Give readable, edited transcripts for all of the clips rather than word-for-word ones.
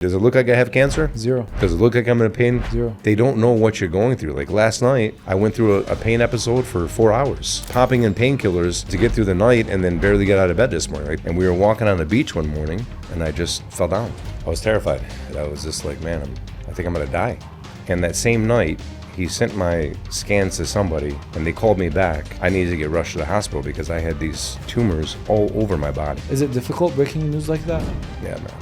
Does it look like I have cancer? Zero. Does it look like I'm in pain? Zero. They don't know what you're going through. Like last night, I went through a pain episode for 4 hours, popping in painkillers to get through the night and then barely get out of bed this morning. Right? And we were walking on the beach one morning and I just fell down. I was terrified. I was just like, man, I think I'm gonna die. And that same night, he sent my scans to somebody and they called me back. I needed to get rushed to the hospital because I had these tumors all over my body. Is it difficult breaking news like that? Yeah, man.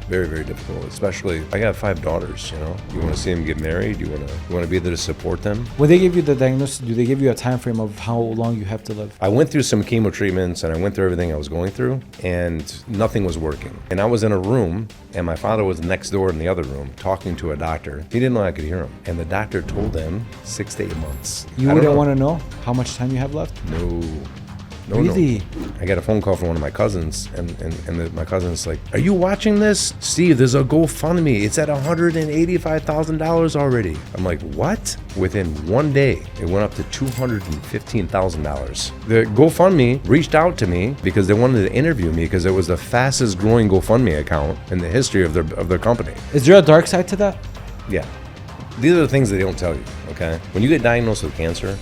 Very, very difficult. Especially, I got 5 daughters, you know. You want to see them get married? You want to be there to support them? When they give you the diagnosis, do they give you a time frame of how long you have to live? I went through some chemo treatments and I went through everything I was going through and nothing was working. And I was in a room and my father was next door in the other room talking to a doctor. He didn't know I could hear him. And the doctor told them 6 to 8 months. You wouldn't want to know how much time you have left? No. Really? No. I got a phone call from one of my cousins, and my cousin's like, "Are you watching this? Steve, there's a GoFundMe. It's at $185,000 already." I'm like, "What?" Within one day, it went up to $215,000. The GoFundMe reached out to me because they wanted to interview me because it was the fastest growing GoFundMe account in the history of their company. Is there a dark side to that? Yeah. These are the things they don't tell you, okay? When you get diagnosed with cancer,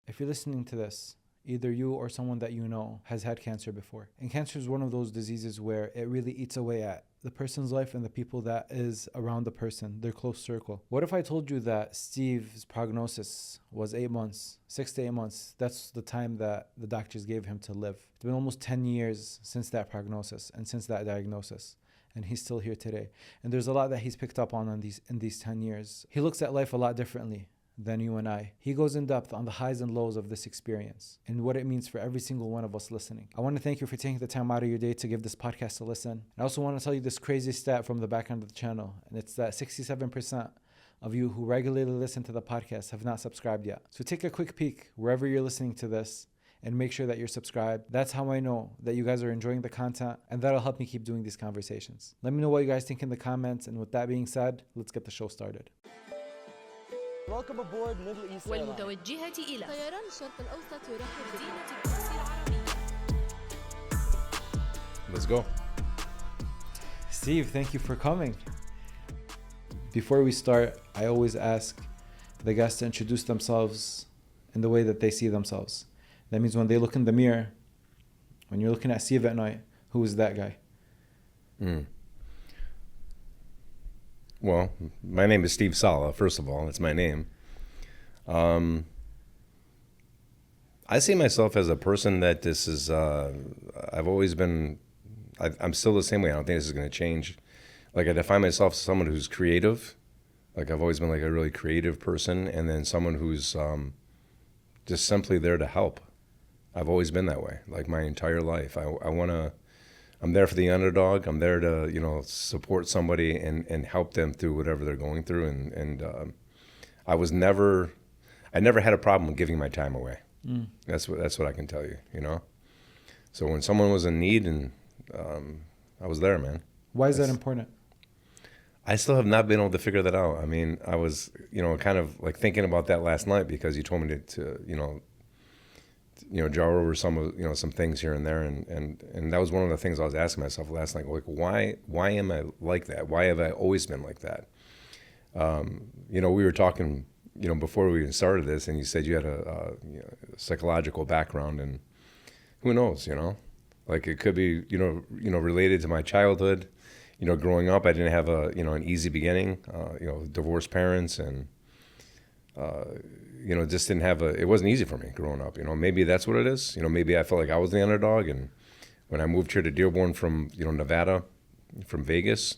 if you're listening to this, either you or someone that you know has had cancer before. And cancer is one of those diseases where it really eats away at the person's life and the people that is around the person, their close circle. What if I told you that Steve's prognosis was 8 months, 6 to 8 months? That's the time that the doctors gave him to live. It's been almost 10 years since that prognosis and since that diagnosis. And he's still here today. And there's a lot that he's picked up on in these 10 years. He looks at life a lot differently than you and I. He goes in depth on the highs and lows of this experience and what it means for every single one of us listening. I want to thank you for taking the time out of your day to give this podcast a listen. I also want to tell you this crazy stat from the back end of the channel, and it's that 67% of you who regularly listen to the podcast have not subscribed yet. So take a quick peek wherever you're listening to this and make sure that you're subscribed. That's how I know that you guys are enjoying the content, and that'll help me keep doing these conversations. Let me know what you guys think in the comments, and with that being said, let's get the show started. Welcome aboard Middle East والمتوجهة إلى طيران الشرق الأوسط يرحب مدينة القدس العربية. let's go. Steve, thank you for coming. Before we start, I always ask the guests to introduce themselves in the way that they see themselves. That means when they look in the mirror, when you're looking at Steve at night, who is that guy? Well, my name is Steve Saleh, first of all. It's my name. I see myself as a person that this is, I've always been, I'm still the same way. I don't think this is going to change. Like, I define myself as someone who's creative. Like, I've always been like a really creative person, and then someone who's just simply there to help. I've always been that way, like my entire life. I'm there for the underdog. I'm there to, support somebody and help them through whatever they're going through. And I never had a problem giving my time away. That's what I can tell you, So when someone was in need, and I was there, man. Why is that important? I still have not been able to figure that out. I mean, I was, kind of like thinking about that last night because you told me to jar over some things here and there, and that was one of the things I was asking myself last night. Like, why am I like that? Why have I always been like that? We were talking, before we even started this, and you said you had a psychological background, and who knows, like it could be, related to my childhood. Growing up, I didn't have an easy beginning. Divorced parents and. Just didn't have it wasn't easy for me growing up. Maybe that's what it is. Maybe I felt like I was the underdog. And when I moved here to Dearborn from, Nevada, from Vegas,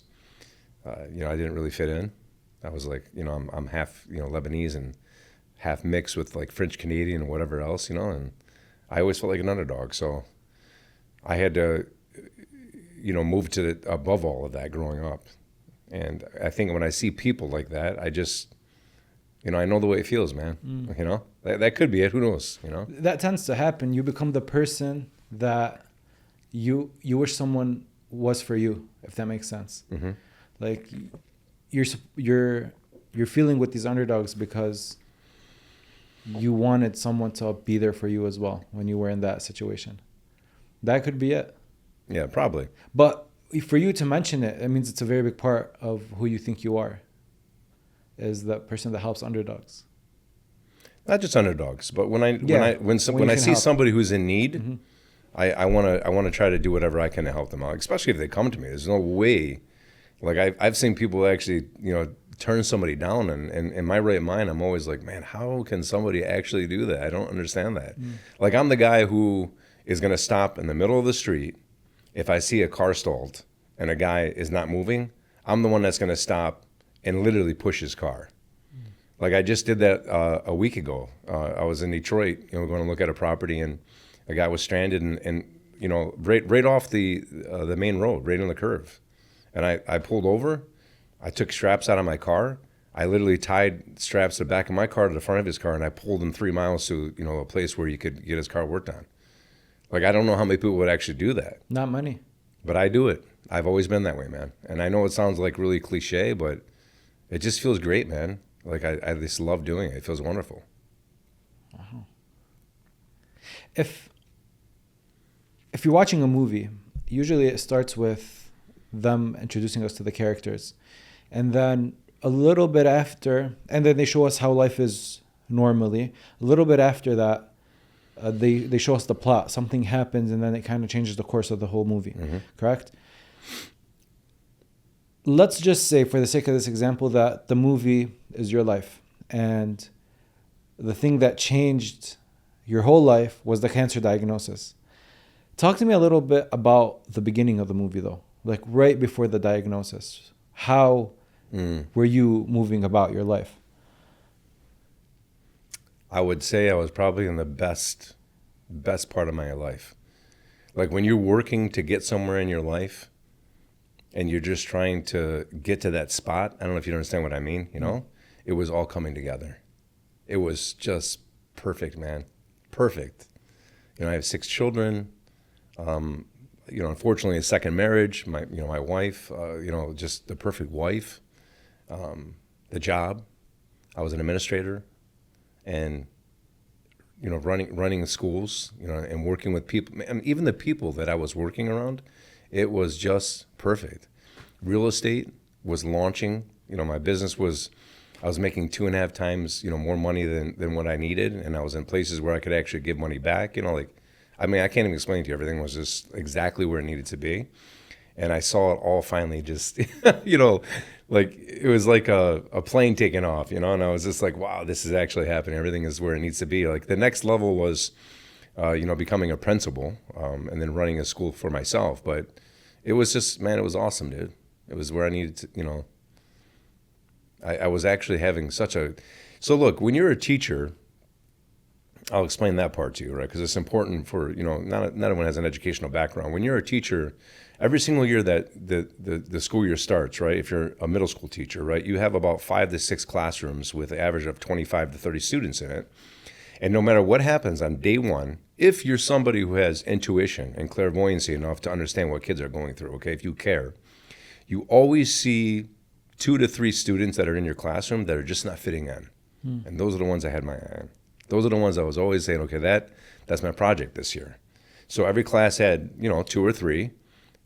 I didn't really fit in. I was like, I'm half, Lebanese and half mixed with like French Canadian and whatever else, and I always felt like an underdog. So I had to, move to above all of that growing up. And I think when I see people like that, I just, I know the way it feels, man. That could be it. Who knows? That tends to happen. You become the person that you wish someone was for you, if that makes sense. Mm-hmm. Like you're feeling with these underdogs because you wanted someone to be there for you as well when you were in that situation. That could be it. Yeah, probably. But for you to mention it, it means it's a very big part of who you think you are, is the person that helps underdogs. Not just underdogs, but when I When you see can help. somebody who's in need, I want to try to do whatever I can to help them out, especially if they come to me. There's no way. Like I've seen people actually, turn somebody down, and in my right mind, I'm always like, man, how can somebody actually do that? I don't understand that. Like I'm the guy who is going to stop in the middle of the street if I see a car stalled and a guy is not moving. I'm the one that's going to stop and literally push his car. Like I just did that a week ago. I was in Detroit, going to look at a property, and a guy was stranded, and right off the main road, right on the curve. And I pulled over. I took straps out of my car. I literally tied straps to the back of my car to the front of his car, and I pulled him 3 miles to a place where you could get his car worked on. Like I don't know how many people would actually do that, Not money. but I do it. I've always been that way, man. And I know it sounds like really cliche, but it just feels great, man. Like I just love doing it. It feels wonderful. If you're watching a movie, usually it starts with them introducing us to the characters, and then a little bit after, and then they show us how life is normally. A little bit after that, they show us the plot. Something happens, and then it kind of changes the course of the whole movie. Correct? Let's just say, for the sake of this example, that the movie is your life, and the thing that changed your whole life was the cancer diagnosis. Talk to me a little bit about the beginning of the movie, though, like right before the diagnosis. How were you moving about your life? I would say I was probably in the best part of my life. Like when you're working to get somewhere in your life and you're just trying to get to that spot, I don't know if you understand what I mean, It was all coming together. It was just perfect, man. Perfect. I have 6 children. Unfortunately, a second marriage. My wife. Just the perfect wife. The job. I was an administrator, and running schools. And working with people. And even the people that I was working around, it was just perfect. Real estate was launching. My business was. I was making 2.5 times, more money than what I needed, and I was in places where I could actually give money back. I can't even explain to you. Everything was just exactly where it needed to be, and I saw it all finally. Just, like it was like a plane taking off, And I was just like, wow, this is actually happening. Everything is where it needs to be. Like the next level was, becoming a principal, and then running a school for myself. But it was just, man, it was awesome, dude. It was where I needed to, I was actually having such a... So look, when you're a teacher, I'll explain that part to you, right? Because it's important for, not everyone has an educational background. When you're a teacher, every single year that the school year starts, right? If you're a middle school teacher, right? You have about 5 to 6 classrooms with an average of 25 to 30 students in it. And no matter what happens on day one, if you're somebody who has intuition and clairvoyancy enough to understand what kids are going through, okay, if you care, you always see 2 to 3 students that are in your classroom that are just not fitting in. And those are the ones I had my eye on. Those are the ones I was always saying, okay, that's my project this year. So every class had, 2 or 3,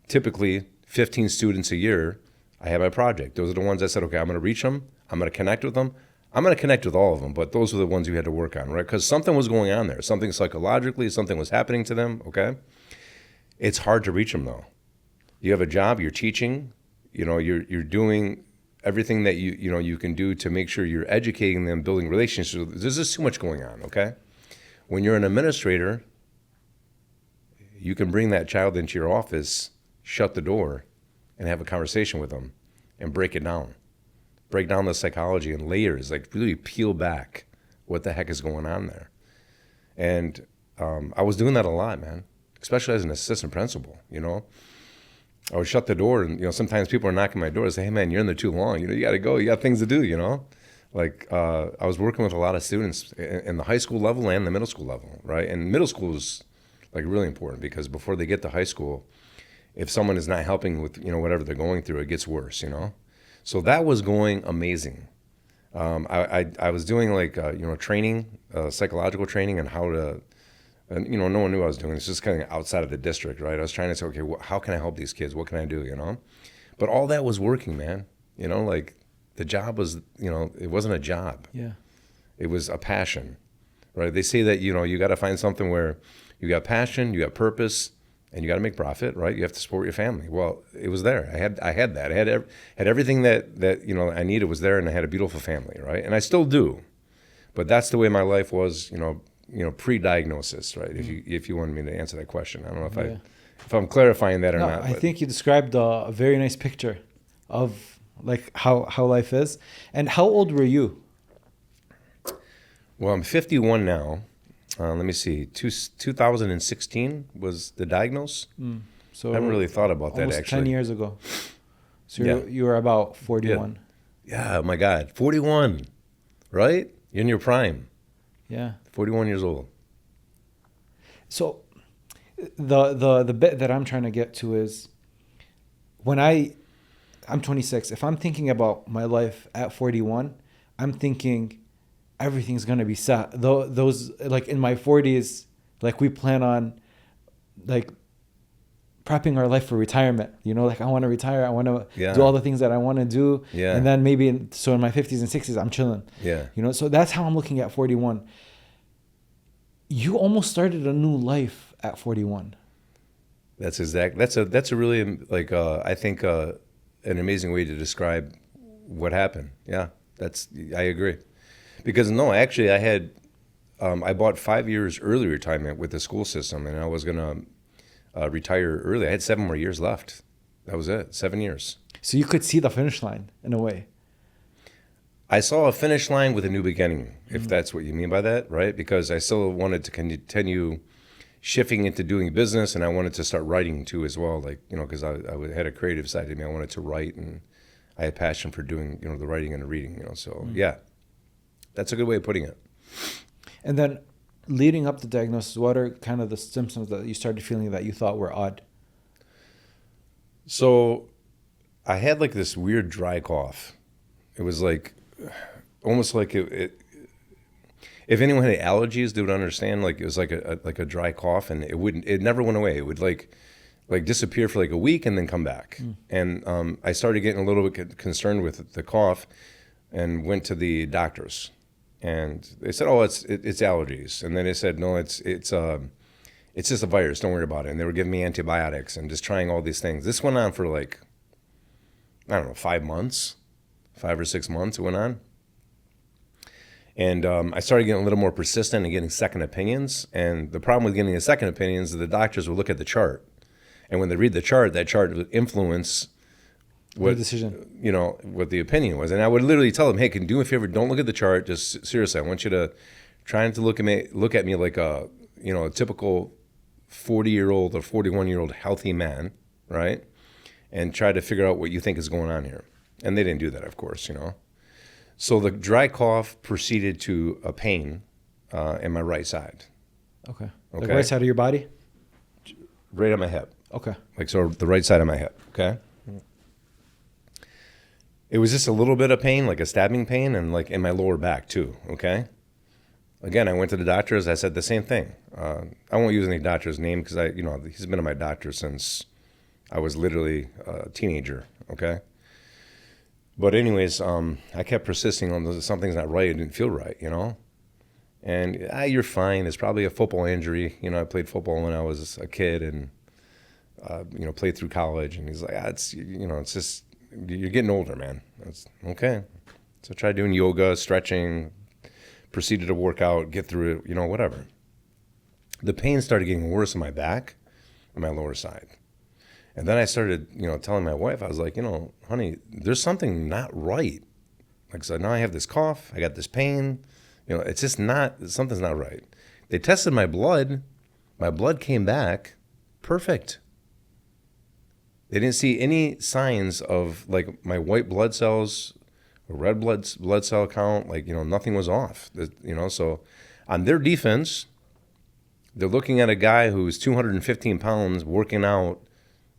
typically 15 students a year. I had my project. Those are the ones I said, okay, I'm going to reach them. I'm going to connect with them. I'm going to connect with all of them, but those were the ones you had to work on, right? Because something was going on there. Something psychologically, something was happening to them, okay? It's hard to reach them, though. You have a job, you're teaching, you're doing everything that you can do to make sure you're educating them, building relationships. There's just too much going on, okay? When you're an administrator, you can bring that child into your office, shut the door, and have a conversation with them and break it down. Break down the psychology in layers, like really peel back what the heck is going on there. And I was doing that a lot, man, especially as an assistant principal, I would shut the door, and sometimes people are knocking my door and say, "Hey, man, you're in there too long. You got to go. You got things to do." Like I was working with a lot of students in the high school level and the middle school level, right? And middle school is like really important because before they get to high school, if someone is not helping with whatever they're going through, it gets worse. So that was going amazing. I was doing like training, psychological training, and how to And, no one knew I was doing this. Just kind of outside of the district, right? I was trying to say, okay, how can I help these kids? What can I do, But all that was working, man. Like the job was, it wasn't a job. Yeah. It was a passion, right? They say that, you got to find something where you got passion, you got purpose, and you got to make profit, right? You have to support your family. Well, it was there. I had that. I had everything that I needed was there, and I had a beautiful family, right? And I still do. But that's the way my life was, pre-diagnosis, right? If you wanted me to answer that question. I don't know if I'm clarifying that or not. I think you described a very nice picture of like how life is. And how old were you? Well, I'm 51 now. Let me see. 2016 was the diagnose. So I haven't really thought about that almost actually. 10 years ago. So you were about 41. Yeah, oh my God. 41, right? You're in your prime. Yeah. 41 years old. So the bit that I'm trying to get to is when I'm 26. If I'm thinking about my life at 41, I'm thinking everything's going to be set. Those like in my 40s, like we plan on like prepping our life for retirement. Like I want to retire. I want to do all the things that I want to do. Yeah. And then maybe in my 50s and 60s, I'm chilling. Yeah. So that's how I'm looking at 41. You almost started a new life at 41. That's a really like I think an amazing way to describe what happened. Yeah, I agree. Because actually I had I bought 5 years early retirement with the school system, and I was gonna retire early. I had 7 more years left. That was it, 7 years. So you could see the finish line in a way. I saw a finish line with a new beginning, if that's what you mean by that, right? Because I still wanted to continue shifting into doing business, and I wanted to start writing too as well, like, because I had a creative side to me. I wanted to write, and I had passion for doing, the writing and the reading, so yeah, that's a good way of putting it. And then leading up to diagnosis, what are kind of the symptoms that you started feeling that you thought were odd? So I had like this weird dry cough. It was like almost like it if anyone had allergies, they would understand. Like it was like a dry cough, and it never went away. It would like disappear for like a week and then come back. And I started getting a little bit concerned with the cough, and went to the doctors, and they said, "Oh, it's allergies." And then they said, "No, it's just a virus. Don't worry about it." And they were giving me antibiotics and just trying all these things. This went on for like, I don't know, 5 months. 5 or 6 months it went on. And I started getting a little more persistent and getting second opinions. And the problem with getting a second opinion is that the doctors would look at the chart. And when they read the chart, that chart would influence what the decision, what the opinion was. And I would literally tell them, "Hey, can you do me a favor? Don't look at the chart. Just seriously, I want you to try not to look at me like a typical 40-year-old or 41-year-old healthy man, right? And try to figure out what you think is going on here." And they didn't do that, of course, So the dry cough proceeded to a pain in my right side. Okay. The right side of your body? Right on my hip. Okay. Like, so the right side of my hip, okay? It was just a little bit of pain, like a stabbing pain, and like in my lower back too, okay? Again, I went to the doctors. I said the same thing. I won't use any doctor's name because he's been my doctor since I was literally a teenager, okay? But anyways, I kept persisting on something's not right. It didn't feel right, And you're fine. It's probably a football injury. I played football when I was a kid, and played through college. And he's like, it's just you're getting older, man. That's okay. So I tried doing yoga, stretching, proceeded to work out, get through it, whatever. The pain started getting worse in my back, on my lower side. And then I started, telling my wife, I was like, honey, there's something not right. Like, so now I have this cough, I got this pain, it's just something's not right. They tested my blood came back perfect. They didn't see any signs of like my white blood cells or red blood cell count, like, nothing was off, so on their defense, they're looking at a guy who's 215 pounds working out,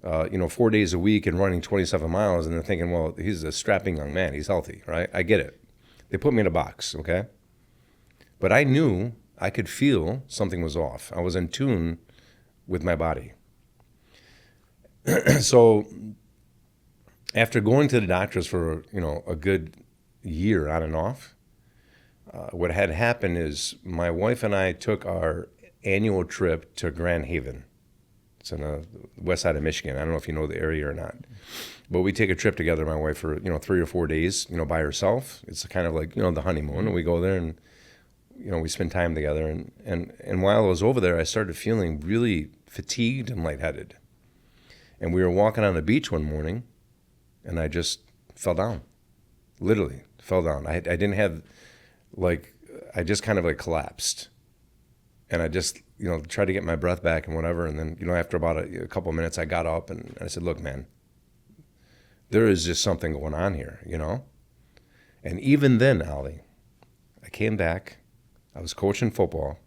4 days a week and running 27 miles, and they're thinking, well, he's a strapping young man. He's healthy, right? I get it. They put me in a box, okay? But I knew I could feel something was off. I was in tune with my body. So after going to the doctors for, a good year on and off, what had happened is my wife and I took our annual trip to Grand Haven. It's on the west side of Michigan. I don't know if you know the area or not. But we take a trip together, my wife, for, 3 or 4 days, by herself. It's kind of like, the honeymoon. And we go there and, we spend time together. And while I was over there, I started feeling really fatigued and lightheaded. And we were walking on the beach one morning, and I just fell down. Literally fell down. I didn't have, I just kind of collapsed. And I just, tried to get my breath back and whatever. And then, after about a couple of minutes, I got up and I said, look, man, there is just something going on here, And even then, Ali, I came back. I was coaching football.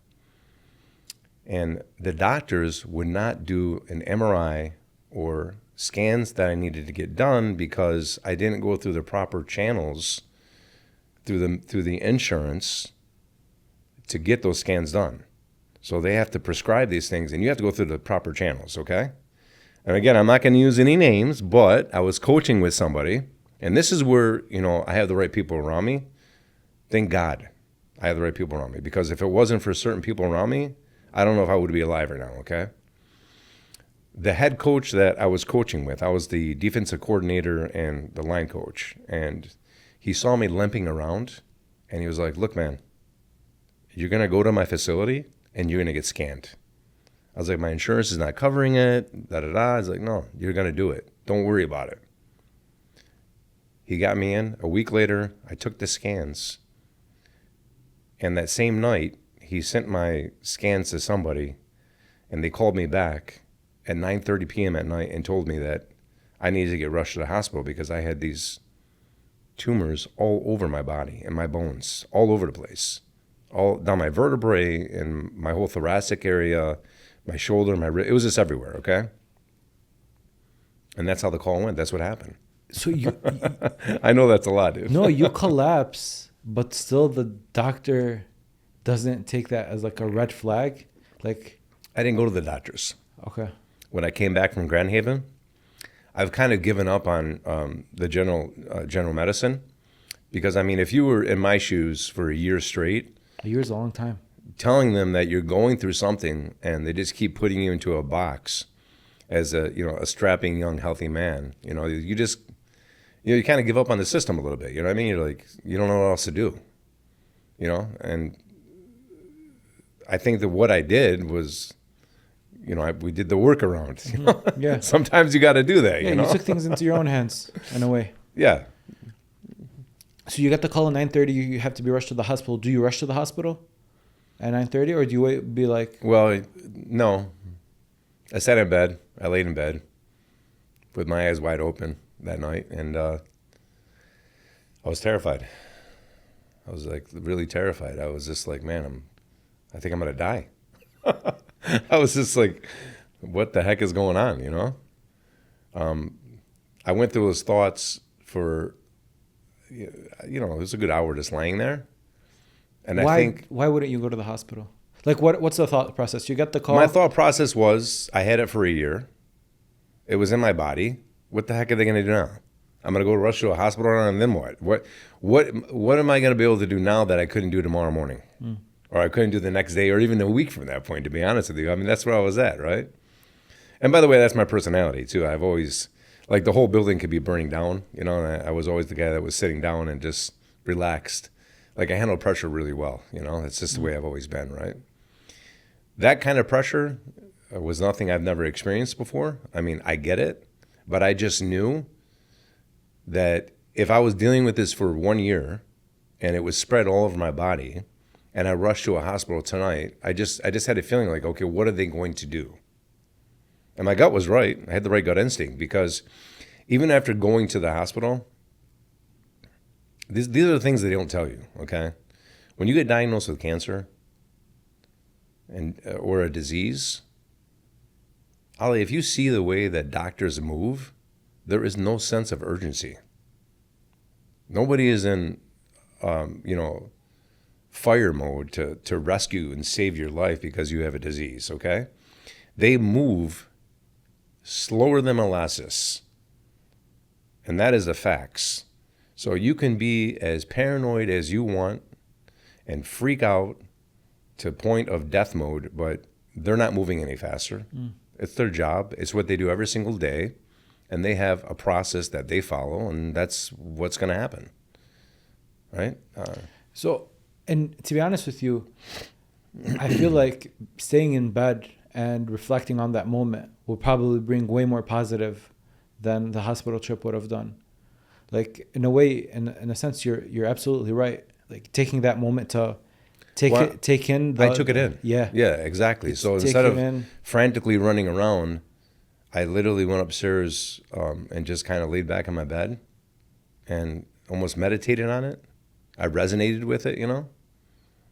And the doctors would not do an MRI or scans that I needed to get done because I didn't go through the proper channels through the insurance to get those scans done. So they have to prescribe these things, and you have to go through the proper channels, okay? And again, I'm not going to use any names, but I was coaching with somebody, and this is where, I have the right people around me. Thank God I have the right people around me, because if it wasn't for certain people around me, I don't know if I would be alive right now, okay? The head coach that I was coaching with, I was the defensive coordinator and the line coach, and he saw me limping around, and he was like, look, man, you're going to go to my facility, and you're going to get scanned. I was like, my insurance is not covering it, da-da-da. I was like, no, you're going to do it. Don't worry about it. He got me in. A week later, I took the scans. And that same night, he sent my scans to somebody, and they called me back at 9:30 p.m. at night and told me that I needed to get rushed to the hospital because I had these tumors all over my body and my bones, all over the place. All down my vertebrae and my whole thoracic area, my shoulder, my rib. It was just everywhere, okay? And that's how the call went. That's what happened. So you I know that's a lot, dude. no, you collapse, but still the doctor doesn't take that as a red flag. I didn't go to the doctors. Okay. When I came back from Grand Haven, I've kind of given up on the general medicine because, if you were in my shoes for a year straight, A year's a long time. telling them that you're going through something and they just keep putting you into a box as a strapping young healthy man, you just you kind of give up on the system a little bit. You know what I mean? You're like, you don't know what else to do. And I think that what I did was, we did the workaround. Yeah. Sometimes you got to do that. Yeah, you took things into your own hands in a way. Yeah. So you got the call at 9:30. You have to be rushed to the hospital. Do you rush to the hospital at 9:30, or do you wait? Be like, Well, no. I sat in bed. I laid in bed with my eyes wide open that night, and I was terrified. I was really terrified. I was just like, man, I think I'm gonna die. I was just like, what the heck is going on? I went through those thoughts for, it was a good hour just laying there. And why wouldn't you go to the hospital? What's the thought process? You got the call. My thought process was I had it for a year. It was in my body. What the heck are they going to do now? I'm going to go rush to a hospital and then what? What am I going to be able to do now that I couldn't do tomorrow morning? Or I couldn't do the next day or even a week from that point, to be honest with you. That's where I was at, right? And by the way, that's my personality too. I've always, the whole building could be burning down, and I was always the guy that was sitting down and just relaxed. I handle pressure really well, That's just the way I've always been, right? That kind of pressure was nothing I've never experienced before. I get it, but I just knew that if I was dealing with this for 1 year and it was spread all over my body and I rushed to a hospital tonight, I just had a feeling okay, what are they going to do? And my gut was right. I had the right gut instinct because even after going to the hospital, these are the things they don't tell you, okay? When you get diagnosed with cancer or a disease, Ali, if you see the way that doctors move, there is no sense of urgency. Nobody is in, fire mode to rescue and save your life because you have a disease, okay? They move slower than molasses. And that is the facts. So you can be as paranoid as you want and freak out to point of death mode, but they're not moving any faster. It's their job. It's what they do every single day. And they have a process that they follow, and that's what's going to happen. Right? So, and to be honest with you, I feel like staying in bed and reflecting on that moment will probably bring way more positive than the hospital trip would have done. Like, in a way, in a sense, you're absolutely right. Like, taking that moment to take in. I took it in. Yeah. Yeah, exactly. So Take instead it of in. frantically running around, I literally went upstairs and just kind of laid back in my bed and almost meditated on it. I resonated with it,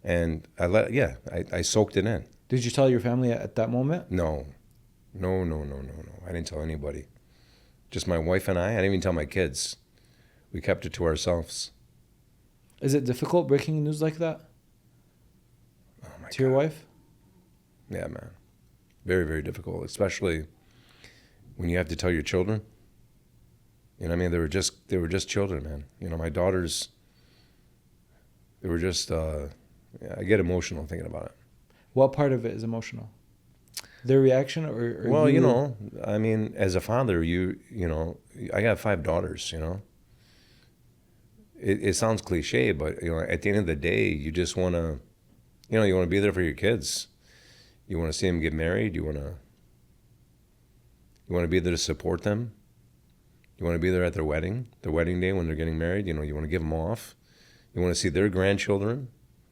and I soaked it in. Did you tell your family at that moment? No. I didn't tell anybody. Just my wife and I. I didn't even tell my kids. We kept it to ourselves. Is it difficult breaking news like that Oh my to your wife? Yeah, man. Very, very difficult, especially when you have to tell your children. You know what I mean? They were just children, man. My daughters, they were just, I get emotional thinking about it. What part of it is emotional? Their reaction or Well, you? I mean, as a father, I got 5 daughters, It sounds cliche, but, at the end of the day, you just want to, you want to be there for your kids. You want to see them get married. You want to be there to support them. You want to be there at their wedding day when they're getting married. You want to give them off. You want to see their grandchildren.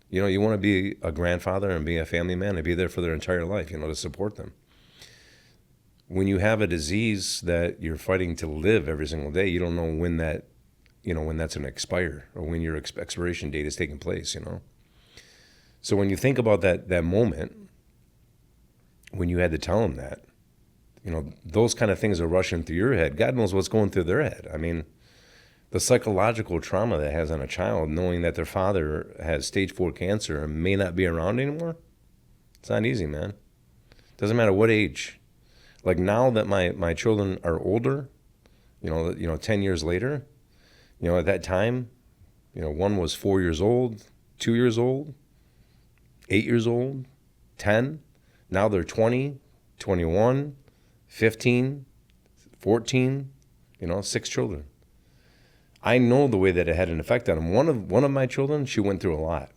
You want to be a grandfather and be a family man and be there for their entire life, to support them. When you have a disease that you're fighting to live every single day, you don't know when that's going to expire or when your expiration date is taking place, So when you think about that moment, when you had to tell them that, those kind of things are rushing through your head. God knows what's going through their head. I mean, the psychological trauma that has on a child, knowing that their father has stage 4 cancer and may not be around anymore, it's not easy, man. Doesn't matter what age. Like now that my children are older, 10 years later, at that time, one was 4 years old, 2 years old, 8 years old, 10. Now they're 20, 21, 15, 14, 6 children. I know the way that it had an effect on them. One of my children, she went through a lot.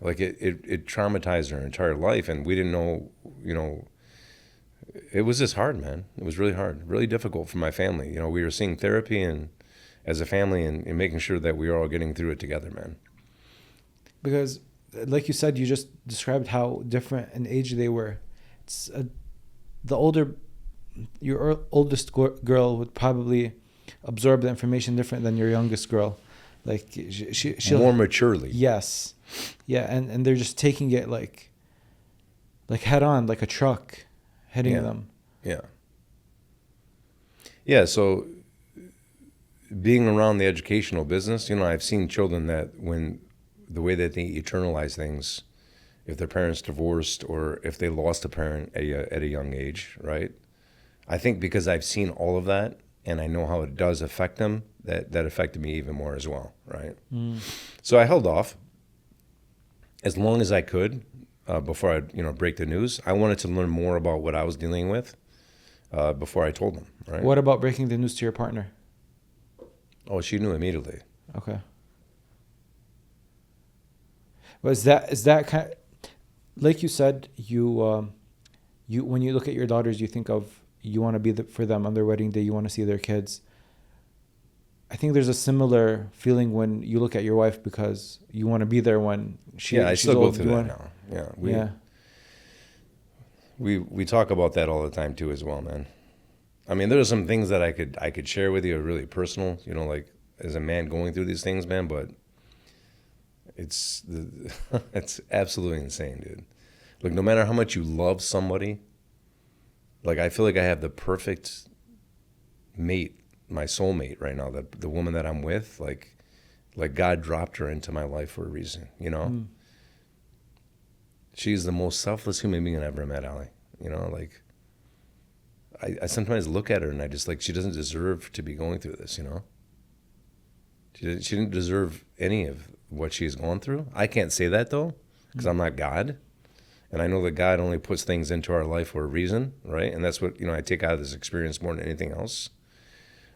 Like it traumatized her entire life, and we didn't know, it was just hard, man. It was really hard, really difficult for my family. We were seeing therapy and as a family and making sure that we were all getting through it together, man. Because, like you said, you just described how different in age they were. It's your oldest girl would probably absorb the information different than your youngest girl. Like she'll more maturely. Yes, yeah, and they're just taking it like head on, like a truck hitting them. Yeah. So being around the educational business, I've seen children that when the way that they eternalize things, if their parents divorced or if they lost a parent at a young age, right? I think because I've seen all of that and I know how it does affect them, that affected me even more as well, right? So I held off as long as I could before I break the news. I wanted to learn more about what I was dealing with before I told them, right? What about breaking the news to your partner? Oh, she knew immediately. Okay. But is that kind of, like you said, you when you look at your daughters, you think of you want to be for them on their wedding day. You want to see their kids. I think there's a similar feeling when you look at your wife because you want to be there when she's I still old. go through that now. We talk about that all the time too as well, man. I mean, there are some things that I could share with you, are really personal, like as a man going through these things, man. But it's absolutely insane, dude. Like, no matter how much you love somebody, like I feel like I have the perfect mate, my soulmate right now, the woman that I'm with, like God dropped her into my life for a reason, She's the most selfless human being I ever met, Ali. You know, like, I sometimes look at her and I just like, she doesn't deserve to be going through this, you know? She didn't deserve any of what she's gone through. I can't say that, though, because I'm not God. And I know that God only puts things into our life for a reason, right? And that's what, you know, I take out of this experience more than anything else.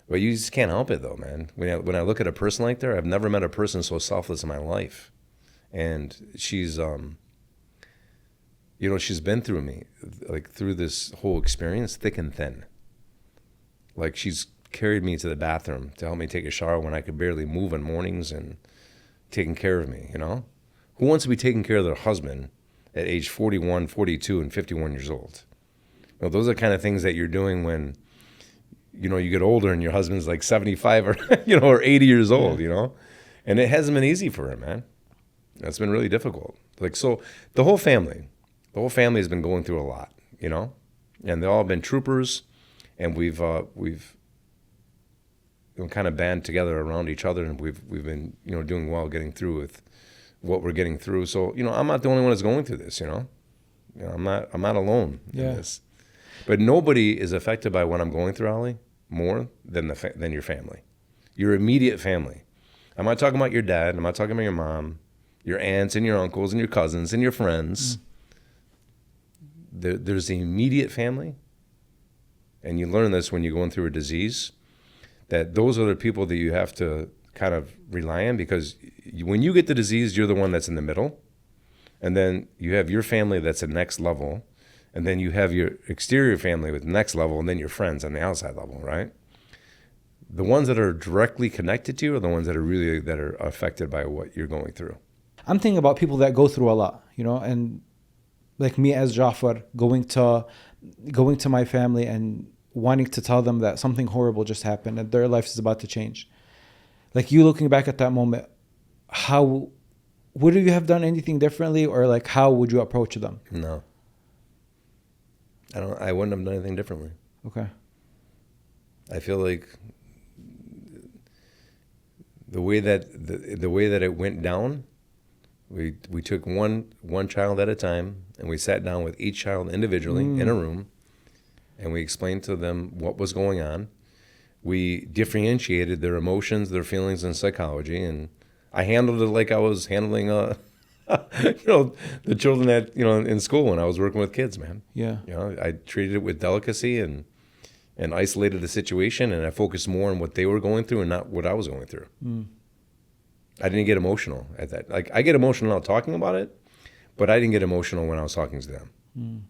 But you just can't help it, though, man. When I look at a person like that, I've never met a person so selfless in my life. And she's, you know, she's been through me, like through this whole experience, thick and thin. Like, she's carried me to the bathroom to help me take a shower when I could barely move in mornings and taking care of me, you know? Who wants to be taking care of their husband at age 41, 42, and 51 years old? You know, those are the kind of things that you're doing when, you know, you get older and your husband's like 75 or, you know, or 80 years old, you know? And it hasn't been easy for him, man. It's been really difficult. Like, so the whole family has been going through a lot, you know? And they've all been troopers, and we've you know, kind of band together around each other, and we've been, you know, doing well getting through with what we're getting through. So, you know, I'm not the only one that's going through this, you know? You know, I'm not alone in this. But nobody is affected by what I'm going through, Ali, more than than your family. Your immediate family. I'm not talking about your dad, I'm not talking about your mom, your aunts and your uncles and your cousins and your friends. There's the immediate family, and you learn this when you're going through a disease, that those are the people that you have to kind of rely on, because when you get the disease, you're the one that's in the middle. And then you have your family that's the next level. And then you have your exterior family with the next level, and then your friends on the outside level, right? The ones that are directly connected to you are the ones that are affected by what you're going through. I'm thinking about people that go through a lot, you know, and like me as Jaafar, going to my family and wanting to tell them that something horrible just happened and their life is about to change. Like, you looking back at that moment, how would you have done anything differently, or like how would you approach them? No. I wouldn't have done anything differently. Okay. I feel like the way that it went down, we took one child at a time, and we sat down with each child individually in a room, and we explained to them what was going on. We differentiated their emotions, their feelings, and psychology, and I handled it like I was handling you know, the children that, you know, in school when I was working with kids, man. Yeah. You know, I treated it with delicacy and isolated the situation, and I focused more on what they were going through and not what I was going through. I didn't get emotional at that. Like, I get emotional now talking about it, but I didn't get emotional when I was talking to them.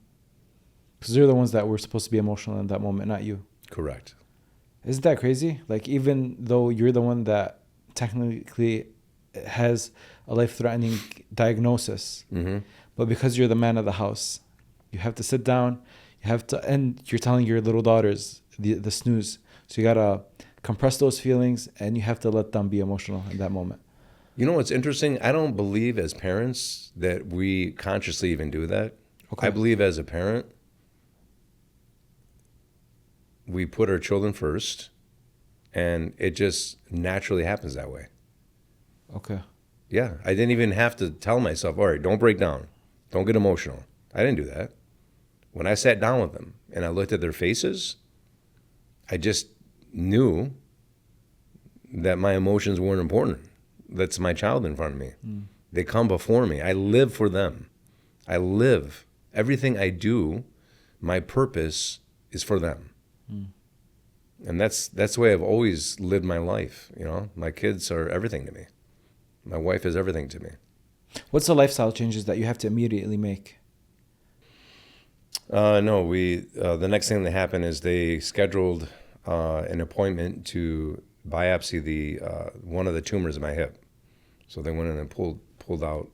Because they're the ones that were supposed to be emotional in that moment, not you. Correct. Isn't that crazy? Like, even though you're the one that technically has a life-threatening diagnosis, but because you're the man of the house, you have to sit down, and you're telling your little daughters the snooze. So you got to compress those feelings, and you have to let them be emotional in that moment. You know what's interesting? I don't believe as parents that we consciously even do that. Okay. I believe as a parent, we put our children first, and it just naturally happens that way. Okay. Yeah, I didn't even have to tell myself, all right, don't break down. Don't get emotional. I didn't do that. When I sat down with them and I looked at their faces, I just knew that my emotions weren't important. That's my child in front of me. They come before me. I live for them. I live. Everything I do, my purpose is for them. And that's the way I've always lived my life. You know, my kids are everything to me. My wife is everything to me. What's the lifestyle changes that you have to immediately make? No, the next thing that happened is they scheduled an appointment to biopsy the one of the tumors in my hip. So they went in and pulled out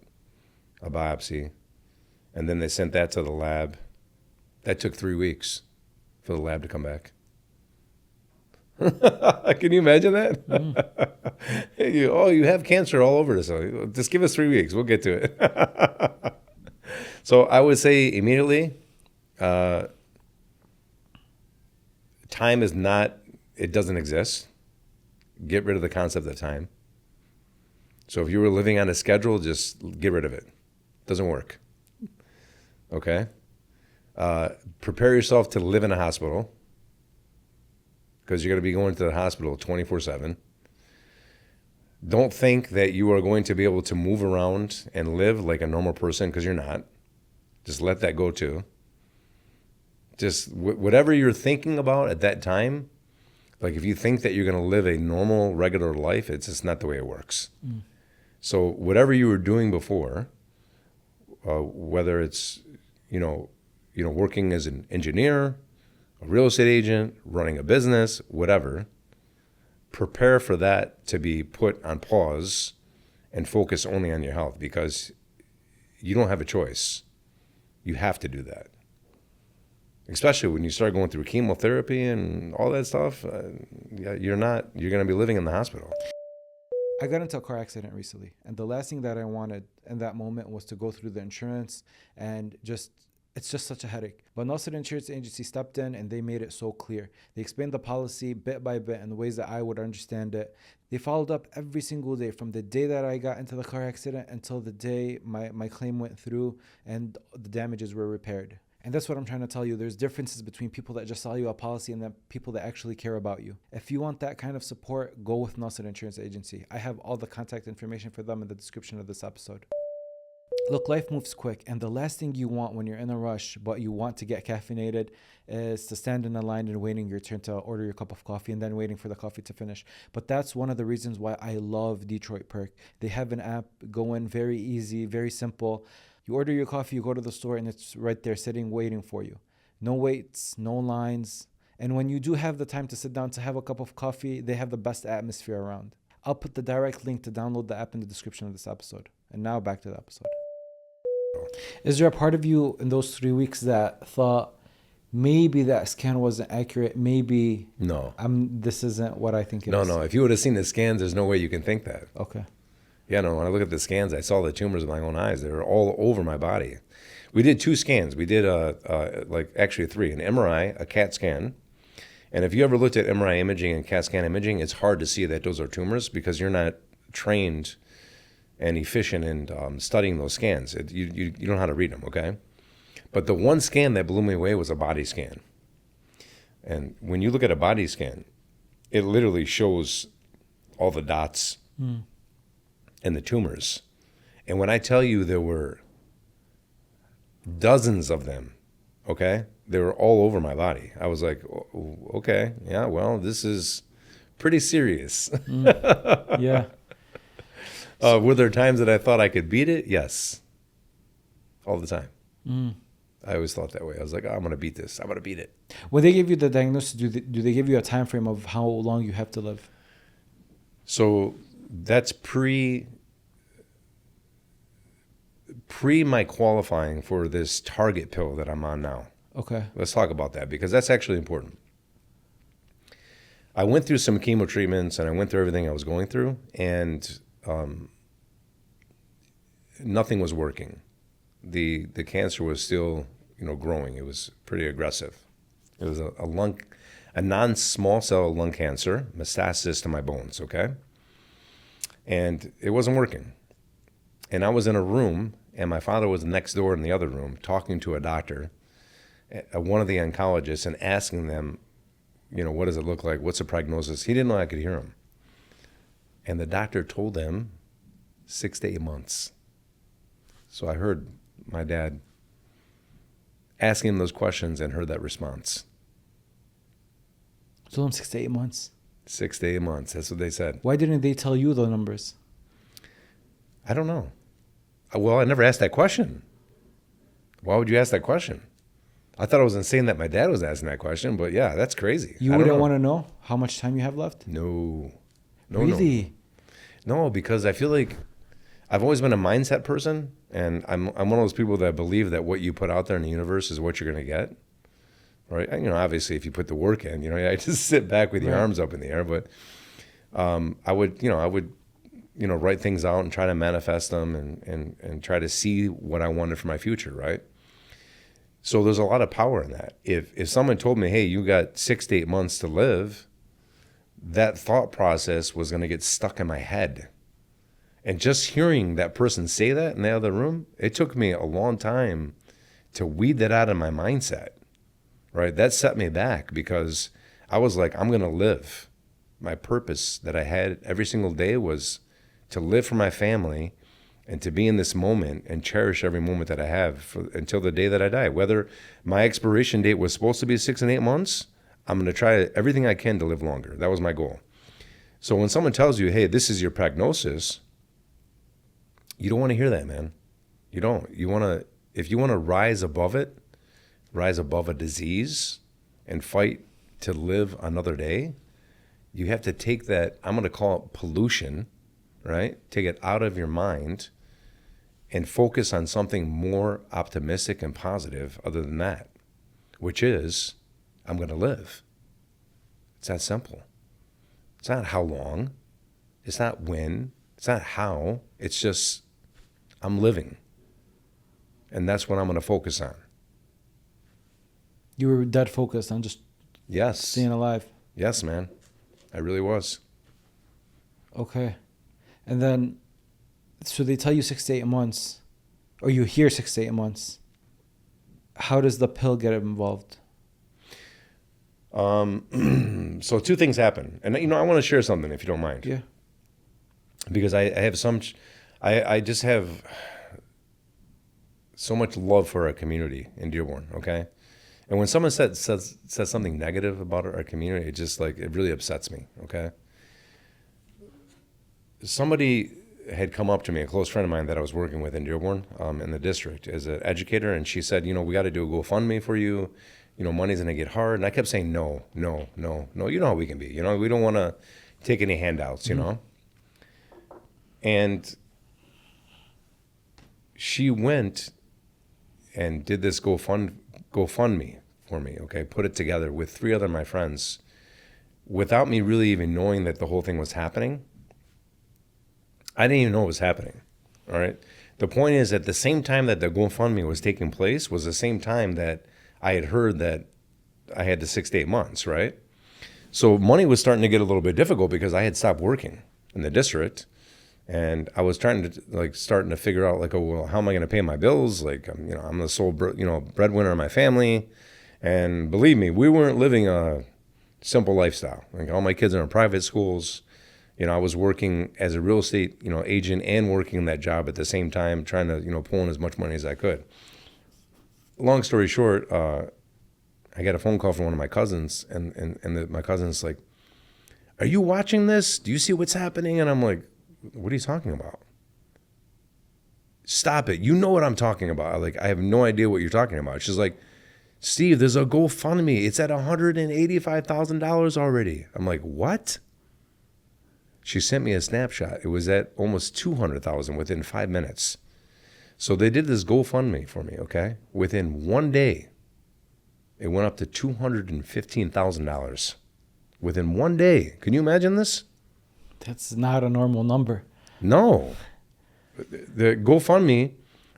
a biopsy, and then they sent that to the lab. That took 3 weeks for the lab to come back. Can you imagine that? You have cancer all over this. Just give us 3 weeks. We'll get to it. So I would say immediately, time is not, it doesn't exist. Get rid of the concept of time. So if you were living on a schedule, just get rid of it. Doesn't work. Okay? Prepare yourself to live in a hospital because you're going to be going to the hospital 24/7. Don't think that you are going to be able to move around and live like a normal person because you're not. Just let that go too. Just whatever you're thinking about at that time, like if you think that you're going to live a normal, regular life, it's just not the way it works. So whatever you were doing before, whether it's, working as an engineer, a real estate agent, running a business, whatever, prepare for that to be put on pause and focus only on your health because you don't have a choice. You have to do that. Especially when you start going through chemotherapy and all that stuff, you're going to be living in the hospital. I got into a car accident recently, and the last thing that I wanted in that moment was to go through the insurance and it's just such a headache. But Nasser Insurance Agency stepped in and they made it so clear. They explained the policy bit by bit in the ways that I would understand it. They followed up every single day from the day that I got into the car accident until the day my claim went through and the damages were repaired. And that's what I'm trying to tell you. There's differences between people that just sell you a policy and then people that actually care about you. If you want that kind of support, go with Nasser Insurance Agency. I have all the contact information for them in the description of this episode. Look, life moves quick, and the last thing you want when you're in a rush but you want to get caffeinated is to stand in a line and waiting your turn to order your cup of coffee and then waiting for the coffee to finish. But that's one of the reasons why I love Detroit Perk. They have an app going, very easy, very simple. You order your coffee, you go to the store, and it's right there sitting waiting for you. No waits, no lines. And when you do have the time to sit down to have a cup of coffee, they have the best atmosphere around. I'll put the direct link to download the app in the description of this episode. And now back to the episode. Is there a part of you in those 3 weeks that thought maybe that scan wasn't accurate? Maybe No. This isn't what I think it is? No. If you would have seen the scans, there's no way you can think that. Okay. Yeah, no, when I look at the scans, I saw the tumors with my own eyes. They were all over my body. We did 2 scans. We did actually 3, an MRI, a CAT scan. And if you ever looked at MRI imaging and CAT scan imaging, it's hard to see that those are tumors because you're not trained and efficient in studying those scans. You don't know how to read them, okay? But the one scan that blew me away was a body scan. And when you look at a body scan, it literally shows all the dots and the tumors. And when I tell you there were dozens of them, okay? They were all over my body. I was like, okay, yeah, well, this is pretty serious. Yeah. Were there times that I thought I could beat it? Yes. All the time. I always thought that way. I was like, I'm going to beat this. I'm going to beat it. When they give you the diagnosis, do they give you a time frame of how long you have to live? So that's pre my qualifying for this target pill that I'm on now. Okay. Let's talk about that because that's actually important. I went through some chemo treatments and I went through everything I was going through, and nothing was working. The cancer was still, growing. It was pretty aggressive. It was a non-small cell lung cancer, metastasis to my bones, okay? And it wasn't working. And I was in a room, and my father was next door in the other room talking to a doctor, one of the oncologists, and asking them, what does it look like? What's the prognosis? He didn't know I could hear him. And the doctor told them 6 to 8 months. So I heard my dad asking him those questions and heard that response. So 6 to 8 months. 6 to 8 months. That's what they said. Why didn't they tell you the numbers? I don't know. Well, I never asked that question. Why would you ask that question? I thought it was insane that my dad was asking that question, but yeah, that's crazy. You wouldn't want to know how much time you have left? No. Really? No, because I feel like I've always been a mindset person, and I'm one of those people that believe that what you put out there in the universe is what you're going to get. Right? And, obviously if you put the work in, I just sit back with your arms up in the air, but I would write things out and try to manifest them and try to see what I wanted for my future, right? So there's a lot of power in that. If someone told me, hey, you got 6 to 8 months to live, that thought process was going to get stuck in my head. And just hearing that person say that in the other room, it took me a long time to weed that out of my mindset, right? That set me back because I was like, I'm going to live. My purpose that I had every single day was to live for my family and to be in this moment and cherish every moment that I have until the day that I die. Whether my expiration date was supposed to be 6 and 8 months, I'm going to try everything I can to live longer. That was my goal. So when someone tells you, hey, this is your prognosis, you don't want to hear that, man. You don't. You want to, if you want to rise above it, rise above a disease and fight to live another day, you have to take that, I'm going to call it pollution, right? Take it out of your mind and focus on something more optimistic and positive other than that, which is, I'm going to live. It's that simple. It's not how long. It's not when. It's not how. It's just, I'm living. And that's what I'm going to focus on. You were dead focused on just Yes. staying alive. Yes, man. I really was. Okay. And then, so they tell you 6 to 8 months, or you hear 6 to 8 months. How does the pill get involved? So two things happen. And, I want to share something if you don't mind. Yeah. Because I have I just have so much love for our community in Dearborn, okay? And when someone says something negative about our community, it just like, it really upsets me, okay? Somebody had come up to me, a close friend of mine that I was working with in Dearborn, in the district, as an educator, and she said, we got to do a GoFundMe for you. Money's going to get hard. And I kept saying, no. You know how we can be. We don't want to take any handouts, And she went and did this GoFundMe for me, okay? Put it together with 3 other of my friends without me really even knowing that the whole thing was happening. I didn't even know it was happening, all right? The point is, at the same time that the GoFundMe was taking place was the same time that I had heard that I had the 6 to 8 months, right? So money was starting to get a little bit difficult because I had stopped working in the district, and I was starting to figure out like, oh, well, how am I going to pay my bills? Like, I'm the sole, breadwinner of my family, and believe me, we weren't living a simple lifestyle. Like, all my kids are in private schools. I was working as a real estate, agent and working that job at the same time, trying to, pull in as much money as I could. Long story short, I got a phone call from one of my cousins, and my cousin's like, are you watching this? Do you see what's happening? And I'm like, what are you talking about? Stop it. You know what I'm talking about. Like, I have no idea what you're talking about. She's like, Steve, there's a GoFundMe. It's at $185,000 already. I'm like, what? She sent me a snapshot. It was at almost $200,000 within 5 minutes. So they did this GoFundMe for me, okay? Within 1 day, it went up to $215,000. Within 1 day. Can you imagine this? That's not a normal number. No. The GoFundMe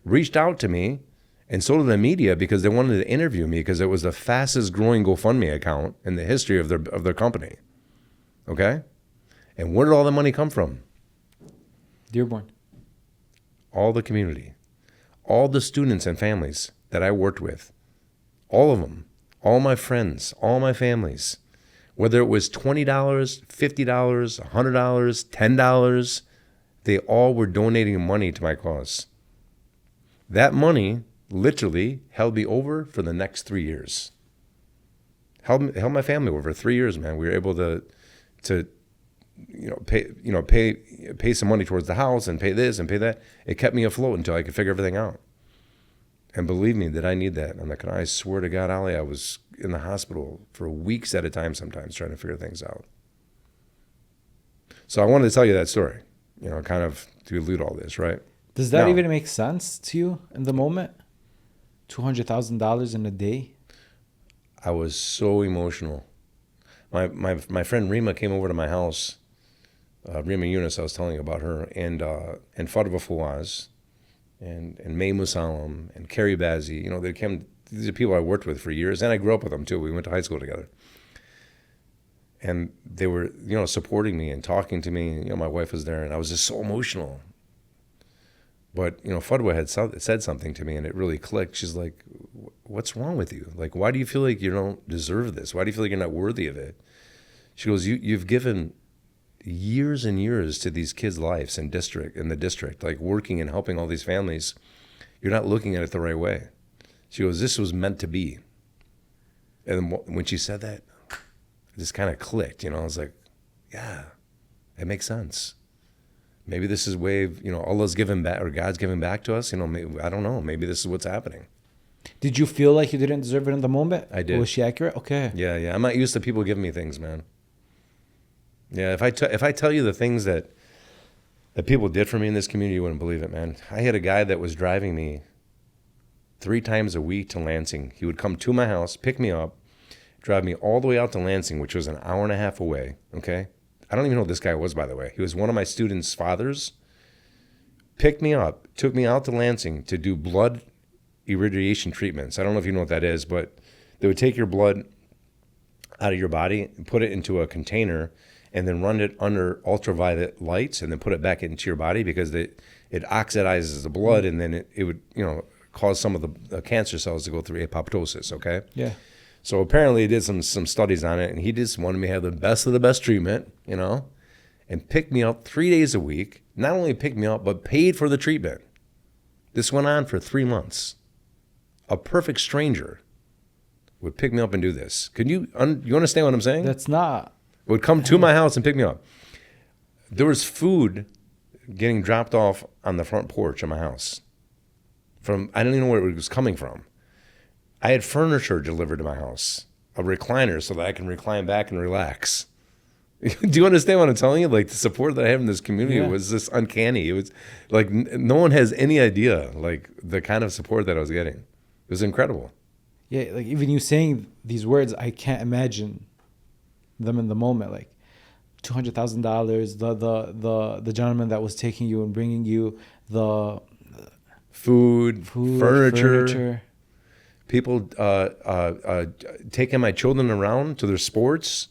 reached out to me, and so did the media, because they wanted to interview me because it was the fastest growing GoFundMe account in the history of their company. Okay? And where did all the money come from? Dearborn. All the community. All the students and families that I worked with. All of them. All my friends. All my families. Whether it was $20, $50, $100, $10, they all were donating money to my cause. That money literally held me over for the next 3 years. Held my family over 3 years, man. We were able to pay some money towards the house and pay this and pay that. It kept me afloat until I could figure everything out. And believe me, did I need that? I'm like, I swear to God, Ali, I was in the hospital for weeks at a time sometimes trying to figure things out. So I wanted to tell you that story, kind of to elude all this, right? Does that even make sense to you in the moment? $200,000 in a day? I was so emotional. My friend Rima came over to my house. Rima Yunus, I was telling you about her, and Fadwa Fawaz, and May Musalam, and Carrie Bazzi. These are people I worked with for years, and I grew up with them too. We went to high school together. And they were, supporting me and talking to me. My wife was there, and I was just so emotional. But, Fudwa had said something to me and it really clicked. She's like, what's wrong with you? Like, why do you feel like you don't deserve this? Why do you feel like you're not worthy of it? She goes, you've given years and years to these kids' lives in the district, like working and helping all these families. You're not looking at it the right way. She goes, this was meant to be. And when she said that, it just kind of clicked, I was like, yeah, it makes sense. Maybe this is Allah's giving back, or God's giving back to us. Maybe, I don't know. Maybe this is what's happening. Did you feel like you didn't deserve it in the moment? I did. Was she accurate? Okay. Yeah. I'm not used to people giving me things, man. Yeah, if I tell you the things that people did for me in this community, you wouldn't believe it, man. I had a guy that was driving me 3 times a week to Lansing. He would come to my house, pick me up, drive me all the way out to Lansing, which was an hour and a half away, okay? I don't even know who this guy was, by the way. He was one of my students' fathers. Picked me up, took me out to Lansing to do blood irradiation treatments. I don't know if you know what that is, but they would take your blood out of your body and put it into a container and then run it under ultraviolet lights and then put it back into your body because it oxidizes the blood and then it would, cause some of the cancer cells to go through apoptosis, okay? Yeah. So apparently he did some studies on it, and he just wanted me to have the best of the best treatment, and picked me up 3 days a week. Not only picked me up, but paid for the treatment. This went on for 3 months. A perfect stranger would pick me up and do this. Could you understand what I'm saying? That's not. Would come to my house and pick me up. There was food getting dropped off on the front porch of my house. I don't even know where it was coming from. I had furniture delivered to my house, a recliner so that I can recline back and relax. Do you understand what I'm telling you? Like, the support that I have in this community was just uncanny. It was like no one has any idea, like, the kind of support that I was getting. It was incredible. Yeah, like even you saying these words, I can't imagine them in the moment. Like $200,000, the gentleman that was taking you and bringing you the food, furniture. People taking my children around to their sports.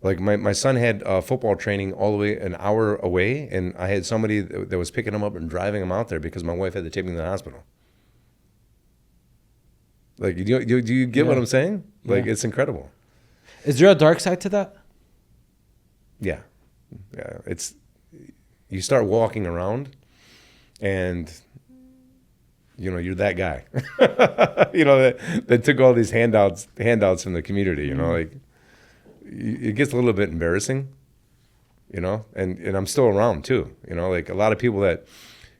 Like my son had football training all the way an hour away, and I had somebody that was picking him up and driving him out there because my wife had to take him to the hospital. Like, do you get what I'm saying? Like, it's incredible. Is there a dark side to that? Yeah. You start walking around, and you're that guy, that took all these handouts from the community, like it gets a little bit embarrassing, and I'm still around too, like a lot of people that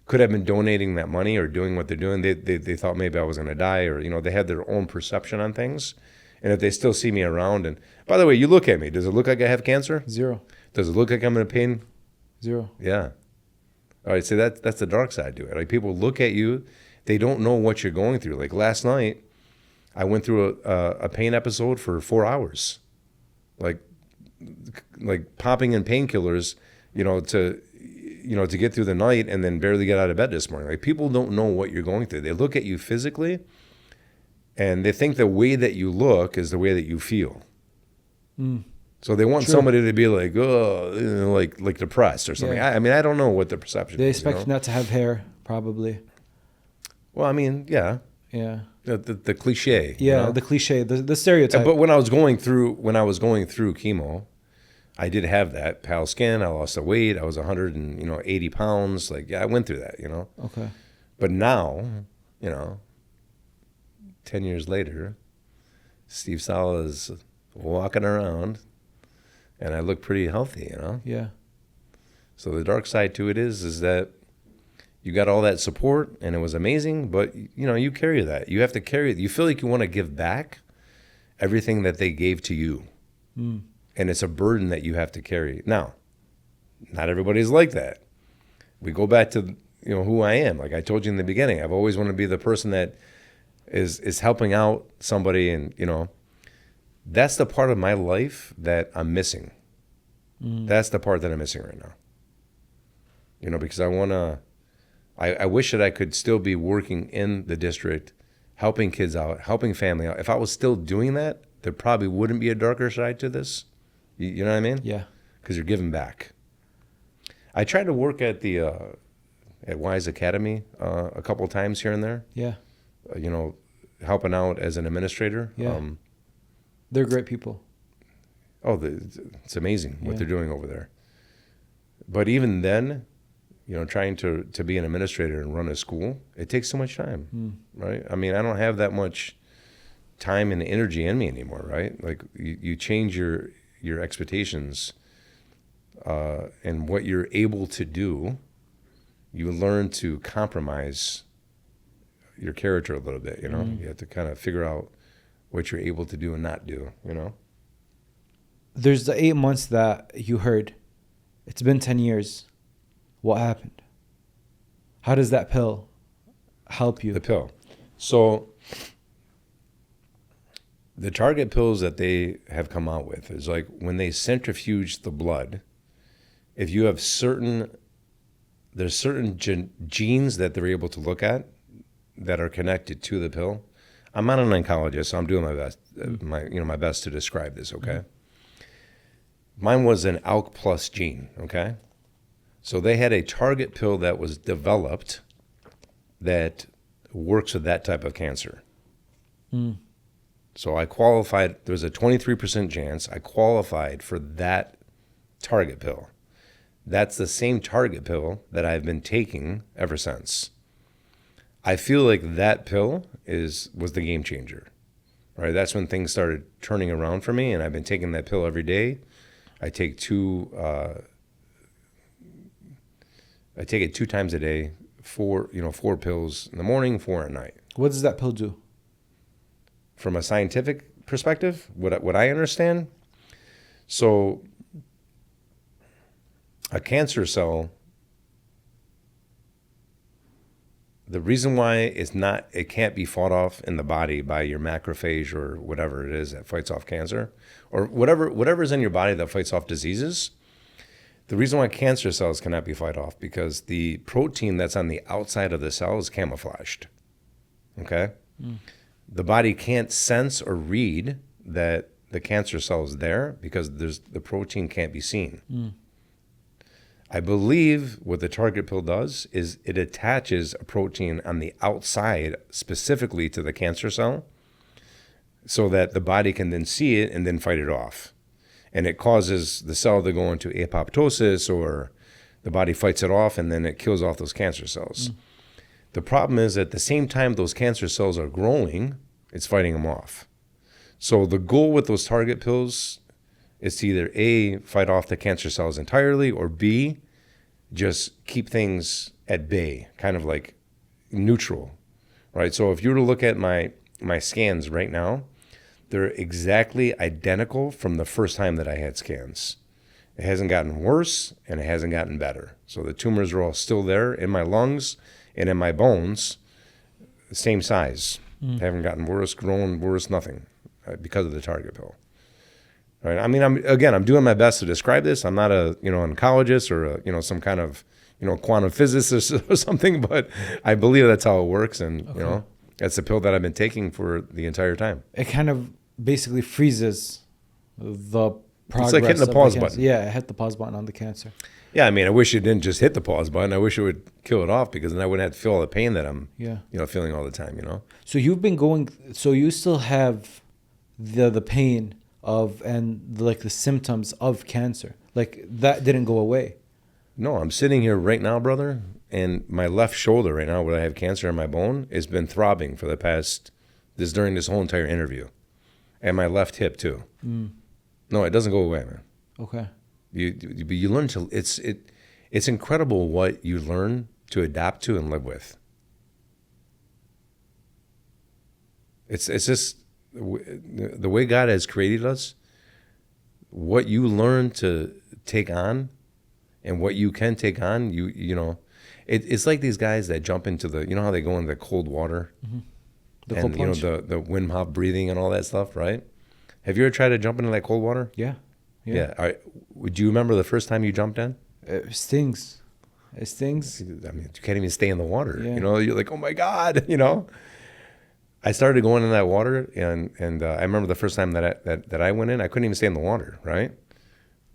could have been donating that money or doing what they're doing, they thought maybe I was going to die, or, they had their own perception on things. And if they still see me around, and by the way, you look at me, does it look like I have cancer? 0. Does it look like I'm in pain? 0. Yeah. All right, so that's the dark side to it. Like, people look at you, they don't know what you're going through. Like last night, I went through a pain episode for 4 hours, like popping in painkillers, to get through the night and then barely get out of bed this morning. Like, people don't know what you're going through. They look at you physically, and they think the way that you look is the way that you feel. So they want somebody to be like, oh, like depressed or something. Yeah. I don't know what the perception They is. expect you not to have hair, probably. Well, yeah. Yeah. The cliche. Yeah, the cliche, the stereotype. But when I was going through chemo, I did have that pale skin. I lost the weight. I was 180 pounds. Like, I went through that, Okay. But now, 10 years later, Steve Saleh is walking around, and I look pretty healthy, Yeah. So the dark side to it is that you got all that support, and it was amazing, but, you carry that. You have to carry it. You feel like you want to give back everything that they gave to you. And it's a burden that you have to carry. Now, not everybody's like that. We go back to, who I am. Like I told you in the beginning, I've always wanted to be the person that is helping out somebody, and, that's the part of my life that I'm missing. That's the part that I'm missing right now. Because I wish that I could still be working in the district, helping kids out, helping family out. If I was still doing that, there probably wouldn't be a darker side to this. You know what I mean? Yeah. Because you're giving back. I tried to work at the at Wise Academy a couple times here and there. Yeah. Helping out as an administrator. Yeah. They're great people. It's amazing what Yeah. they're doing over there. But even then, trying to be an administrator and run a school, it takes so much time, right? I mean, I don't have that much time and energy in me anymore, right? Like you change your expectations and what you're able to do. You learn to compromise your character a little bit, You have to kind of figure out what you're able to do and not do, There's the 8 months that you heard. It's been 10 years. What happened? How does that pill help you? The pill. So the target pills that they have come out with is like when they centrifuge the blood, if you have there's certain genes that they're able to look at that are connected to the pill. I'm not an oncologist, so I'm doing my best, my best to describe this, okay? Mine was an ALK plus gene, okay? So they had a target pill that was developed that works with that type of cancer. So I qualified, there was a 23% chance I qualified for that target pill. That's the same target pill that I've been taking ever since. I feel like that pill was the game changer, right? That's when things started turning around for me, and I've been taking that pill every day. I take it 2 times a day, 4 pills in the morning, 4 at night. What does that pill do? From a scientific perspective, what I understand, so a cancer cell, the reason why it can't be fought off in the body by your macrophage or whatever it is that fights off cancer, or whatever's in your body that fights off diseases, the reason why cancer cells cannot be fought off because the protein that's on the outside of the cell is camouflaged. Okay? The body can't sense or read that the cancer cell is there because the protein can't be seen. I believe what the target pill does is it attaches a protein on the outside specifically to the cancer cell so that the body can then see it and then fight it off. And it causes the cell to go into apoptosis, or the body fights it off and then it kills off those cancer cells. The problem is at the same time those cancer cells are growing, it's fighting them off. So the goal with those target pills is to either A, fight off the cancer cells entirely, or B, just keep things at bay, kind of like neutral, right? So if you were to look at my scans right now, they're exactly identical from the first time that I had scans. It hasn't gotten worse and it hasn't gotten better. So the tumors are all still there in my lungs and in my bones, same size. Haven't gotten worse, grown worse, nothing, because of the target pill. Right? I mean, I'm doing my best to describe this. I'm not an oncologist or some kind of quantum physicist or something, but I believe that's how it works, and that's the pill that I've been taking for the entire time. It kind of basically freezes the progress. It's like hitting the pause button. Yeah, it hit the pause button on the cancer. Yeah, I mean, I wish it didn't just hit the pause button. I wish it would kill it off, because then I wouldn't have to feel all the pain that I'm feeling all the time. So you've been going. So you still have the pain of the symptoms of cancer. Like that didn't go away. No, I'm sitting here right now, brother, and my left shoulder right now, where I have cancer in my bone, has been throbbing for during this whole entire interview, and my left hip too. No, it doesn't go away, man. Okay. You learn to. It's incredible what you learn to adapt to and live with. It's just the way God has created us. What you learn to take on, and what you can take on, it's like these guys that jump into how they go into the cold water, The cold plunge. the Wim Hof breathing and all that stuff, right? Have you ever tried to jump into that cold water? Yeah. Yeah. All right. Do you remember the first time you jumped in? It stings. It stings. I mean, you can't even stay in the water. Yeah. You're like, oh my God. I started going in that water, and I remember the first time that I went in, I couldn't even stay in the water. Right.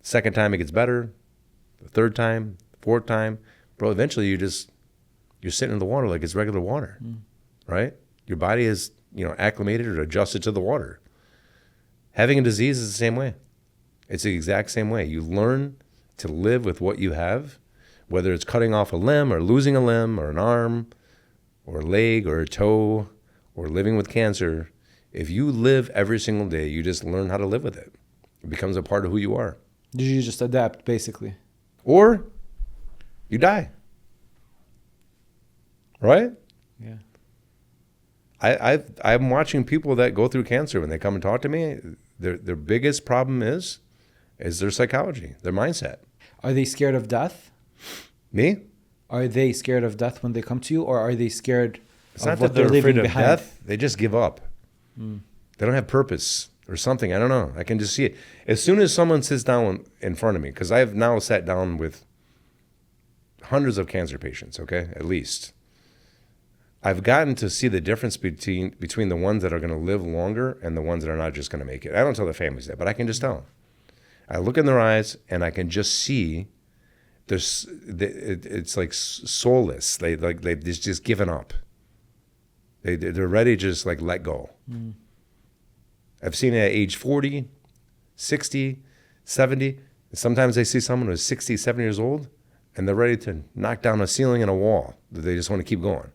Second time it gets better. The third time, fourth time, bro. Eventually, you just You're sitting in the water like it's regular water, right? Your body is, acclimated or adjusted to the water. Having a disease is the same way. It's the exact same way. You learn to live with what you have, whether it's cutting off a limb or losing a limb or an arm or a leg or a toe or living with cancer. If you live every single day, you just learn how to live with it. It becomes a part of who you are. You just adapt, basically. Or you die. Right? Yeah. I'm watching people that go through cancer when they come and talk to me. Their biggest problem is their psychology, their mindset. Are they scared of death? Me? Are they scared of death when they come to you, or are they scared It's of not what that they're leaving afraid of behind? death. They just give up. They don't have purpose or something. I don't know. I can just see it. As soon as someone sits down in front of me, because I have now sat down with hundreds of cancer patients, okay, at least. I've gotten to see the difference between the ones that are going to live longer and the ones that are not just going to make it. I don't tell the families that, but I can just tell them. I look in their eyes and I can just see it's like soulless. They've just given up. They're ready to just like let go. I've seen it at age 40, 60, 70. Sometimes I see someone who's 60, 70 years old and they're ready to knock down a ceiling and a wall. They just want to keep going.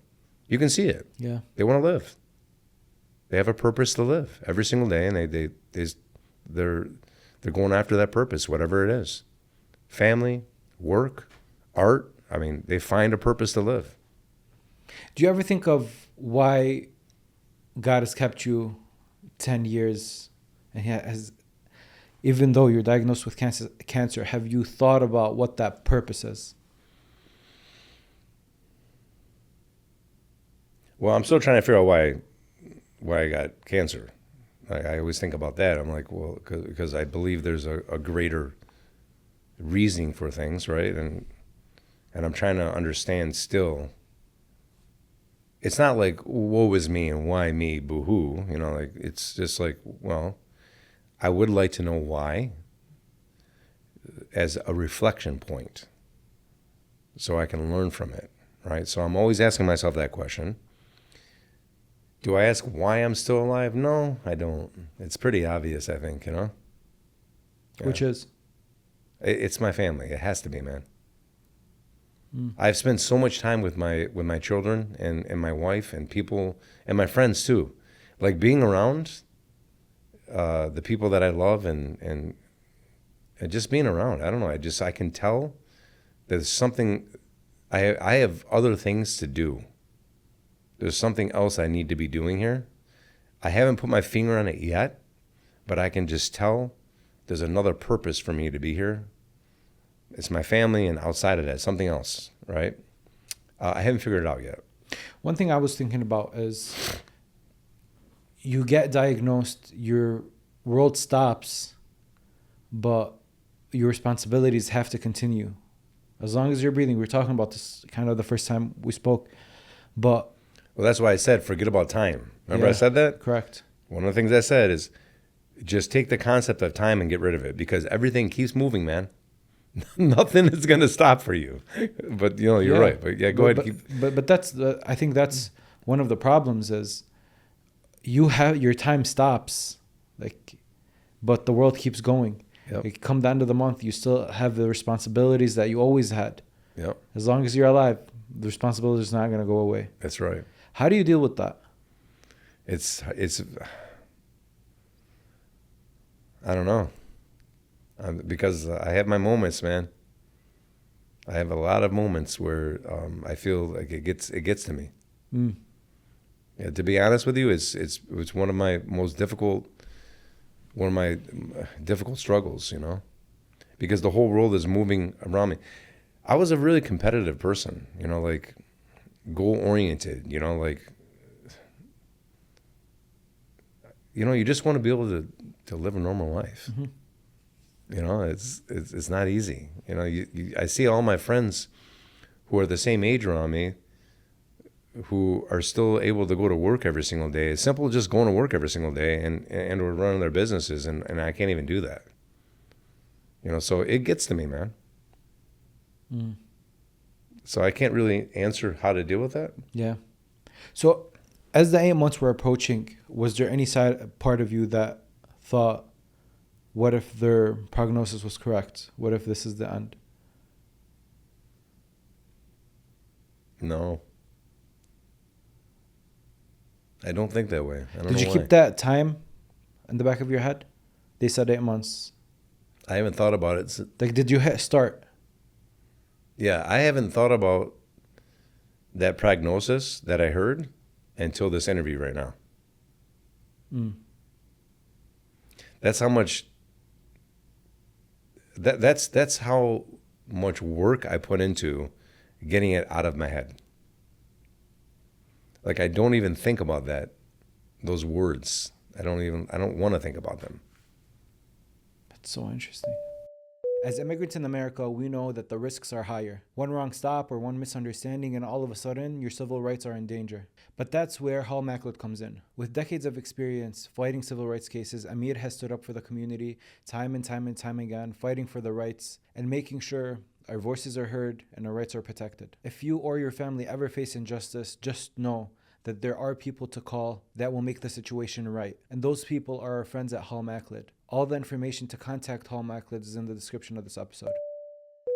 You can see it. Yeah. They want to live. They have a purpose to live every single day, and they're going after that purpose, whatever it is. Family, work, art. I mean, they find a purpose to live. Do you ever think of why God has kept you 10 years and He has, even though you're diagnosed with cancer, have you thought about what that purpose is? Well, I'm still trying to figure out why I got cancer. I always think about that. I'm like, well, because I believe there's a greater reasoning for things, right? And I'm trying to understand still. It's not like, woe is me and why me, boo-hoo. Like it's just like, well, I would like to know why as a reflection point so I can learn from it, right? So I'm always asking myself that question. Do I ask why I'm still alive? No, I don't. It's pretty obvious, I think, Yeah. Which is? It's my family. It has to be, man. I've spent so much time with my children and my wife and people and my friends too. Like being around the people that I love and just being around. I don't know. I can tell there's something. I have other things to do. There's something else I need to be doing here. I haven't put my finger on it yet, but I can just tell there's another purpose for me to be here. It's my family, and outside of that, something else, right? I haven't figured it out yet. One thing I was thinking about is you get diagnosed, your world stops, but your responsibilities have to continue. As long as you're breathing. We were talking about this kind of the first time we spoke, but... Well, that's why I said forget about time. Remember Yeah, I said that? Correct. One of the things I said is just take the concept of time and get rid of it because everything keeps moving, man. Nothing is going to stop for you. But, you're right. But, yeah, go ahead. But that's I think that's one of the problems is your time stops, but the world keeps going. Yep. Like, come the end of the month, you still have the responsibilities that you always had. Yep. As long as you're alive, the responsibility is not going to go away. That's right. How do you deal with that? It's I don't know. Because I have my moments, man. I have a lot of moments where I feel like it gets to me. Yeah, to be honest with you, it's one of my difficult struggles, because the whole world is moving around me. I was a really competitive person, like goal oriented, you just want to be able to live a normal life. Mm-hmm. It's not easy. I see all my friends who are the same age around me who are still able to go to work every single day. It's simple just going to work every single day and or running their businesses, and I can't even do that. So it gets to me, man. So I can't really answer how to deal with that. Yeah. So as the 8 months were approaching, was there any part of you that thought, what if their prognosis was correct? What if this is the end? No. I don't think that way. I don't Did you know keep why. that time in the back of your head? They said 8 months. I haven't thought about it. Like, did you hit start? Yeah, I haven't thought about that prognosis that I heard until this interview right now. That's how much that's how much work I put into getting it out of my head. Like, I don't even think about those words. I don't want to think about them. That's so interesting. As immigrants in America, we know that the risks are higher. One wrong stop or one misunderstanding, and all of a sudden, your civil rights are in danger. But that's where Hal Macklett comes in. With decades of experience fighting civil rights cases, Amir has stood up for the community time and time and time again, fighting for the rights and making sure our voices are heard and our rights are protected. If you or your family ever face injustice, just know that there are people to call that will make the situation right. And those people are our friends at Hal Macklett. All the information to contact Hal Macklett is in the description of this episode.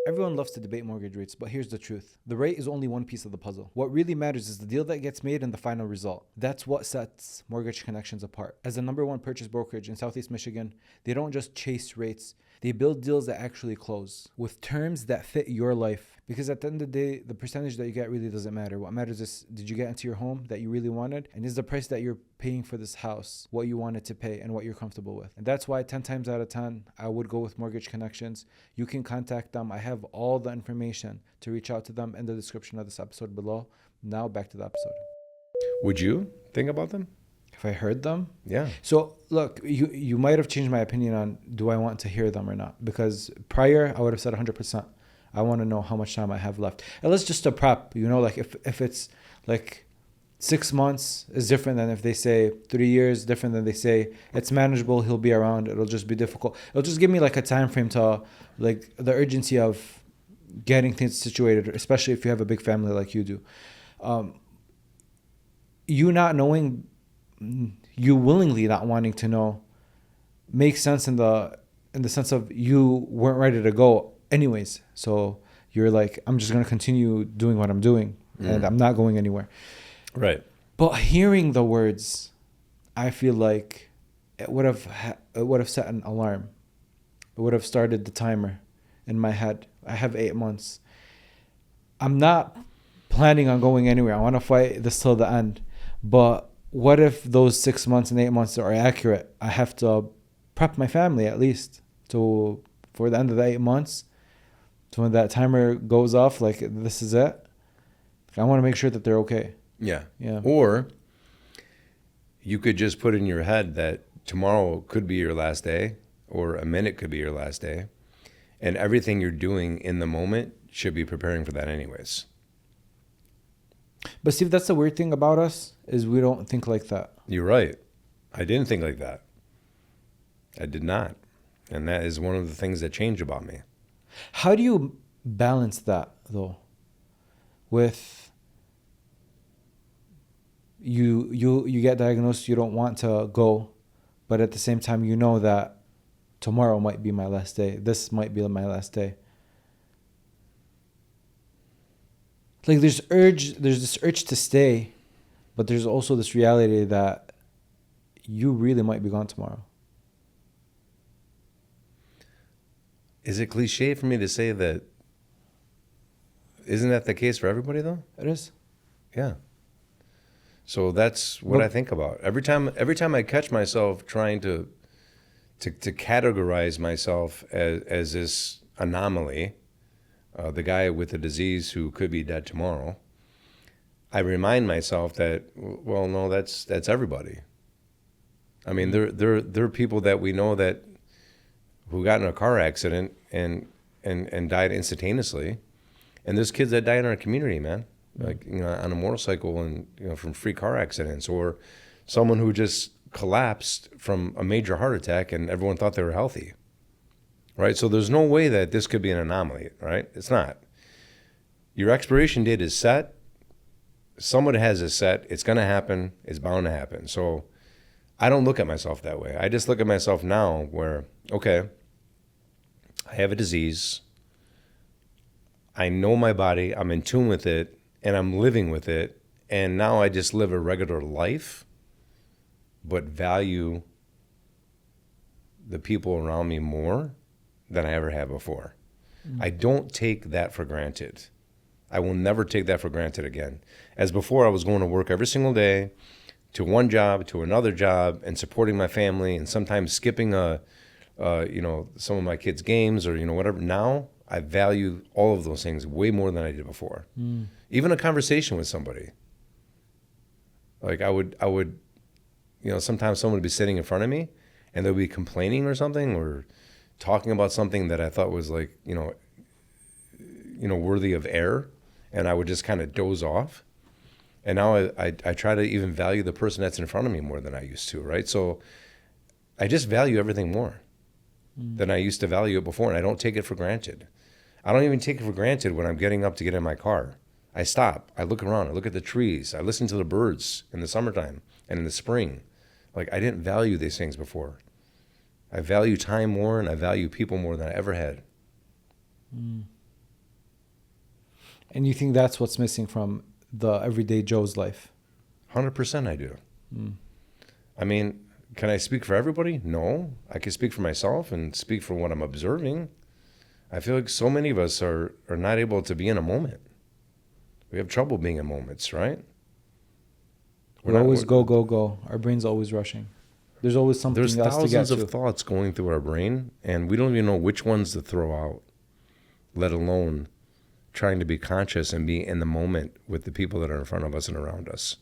Everyone loves to debate mortgage rates, but here's the truth. The rate is only one piece of the puzzle. What really matters is the deal that gets made and the final result. That's what sets Mortgage Connections apart. As the #1 purchase brokerage in Southeast Michigan, they don't just chase rates. They build deals that actually close with terms that fit your life. Because at the end of the day, the percentage that you get really doesn't matter. What matters is, did you get into your home that you really wanted? And is the price that you're paying for this house what you wanted to pay and what you're comfortable with? And that's why 10 times out of 10, I would go with Mortgage Connections. You can contact them. I have all the information to reach out to them in the description of this episode below. Now back to the episode. Would you think about them? If I heard them? Yeah. So look, you might have changed my opinion on do I want to hear them or not? Because prior, I would have said 100%. I want to know how much time I have left. And let's just a prep, like if it's like 6 months is different than if they say 3 years, different than they say it's manageable, he'll be around, it'll just be difficult. It'll just give me like a time frame to like the urgency of getting things situated, especially if you have a big family like you do. You not knowing, you willingly not wanting to know makes sense in the sense of you weren't ready to go anyways. So you're like, I'm just going to continue doing what I'm doing and I'm not going anywhere. Right. But hearing the words, I feel like it would have set an alarm. It would have started the timer in my head. I have 8 months. I'm not planning on going anywhere. I want to fight this till the end. But what if those 6 months and 8 months are accurate? I have to prep my family at least for the end of the 8 months. So when that timer goes off, like this is it. I want to make sure that they're okay. Yeah. Yeah. Or you could just put in your head that tomorrow could be your last day or a minute could be your last day. And everything you're doing in the moment should be preparing for that anyways. But Steve, that's the weird thing about us is we don't think like that. You're right. I didn't think like that. I did not. And that is one of the things that changed about me. How do you balance that though? With you get diagnosed, you don't want to go, but at the same time you know that tomorrow might be my last day. This might be my last day. Like there's this urge to stay, but there's also this reality that you really might be gone tomorrow. Is it cliche for me to say that? Isn't that the case for everybody though? It is. Yeah. So that's what I think about. Every time I catch myself trying to categorize myself as this anomaly, the guy with the disease who could be dead tomorrow, I remind myself that, well, no, that's everybody. I mean, there are people that we know that who got in a car accident and died instantaneously. And there's kids that die in our community, man, like, on a motorcycle and, from free car accidents, or someone who just collapsed from a major heart attack and everyone thought they were healthy, right? So there's no way that this could be an anomaly, right? It's not. Your expiration date is set. Someone has it set. It's going to happen. It's bound to happen. So I don't look at myself that way. I just look at myself now where, okay, I have a disease. I know my body. I'm in tune with it, and I'm living with it. And now I just live a regular life, but value the people around me more than I ever have before. I don't take that for granted. I will never take that for granted again. As before, I was going to work every single day, to one job, to another job, and supporting my family, and sometimes skipping some of my kids' games or whatever. Now I value all of those things way more than I did before. Even a conversation with somebody. Like I would, sometimes someone would be sitting in front of me, and they'll be complaining or something, or talking about something that I thought was like, worthy of air. And I would just kind of doze off. And now I try to even value the person that's in front of me more than I used to, right? So I just value everything more than I used to value it before, and I don't take it for granted. I don't even take it for granted when I'm getting up to get in my car. I stop. I look around. I look at the trees. I listen to the birds in the summertime and in the spring. Like, I didn't value these things before. I value time more, and I value people more than I ever had. And you think that's what's missing from the everyday Joe's life? 100% I do. I mean, can I speak for everybody? No. I can speak for myself and speak for what I'm observing. I feel like so many of us are not able to be in a moment. We have trouble being in moments, right? We're always go. Our brain's always rushing. There's always something else to get to. There's thousands of thoughts going through our brain, and we don't even know which ones to throw out, let alone trying to be conscious and be in the moment with the people that are in front of us and around us.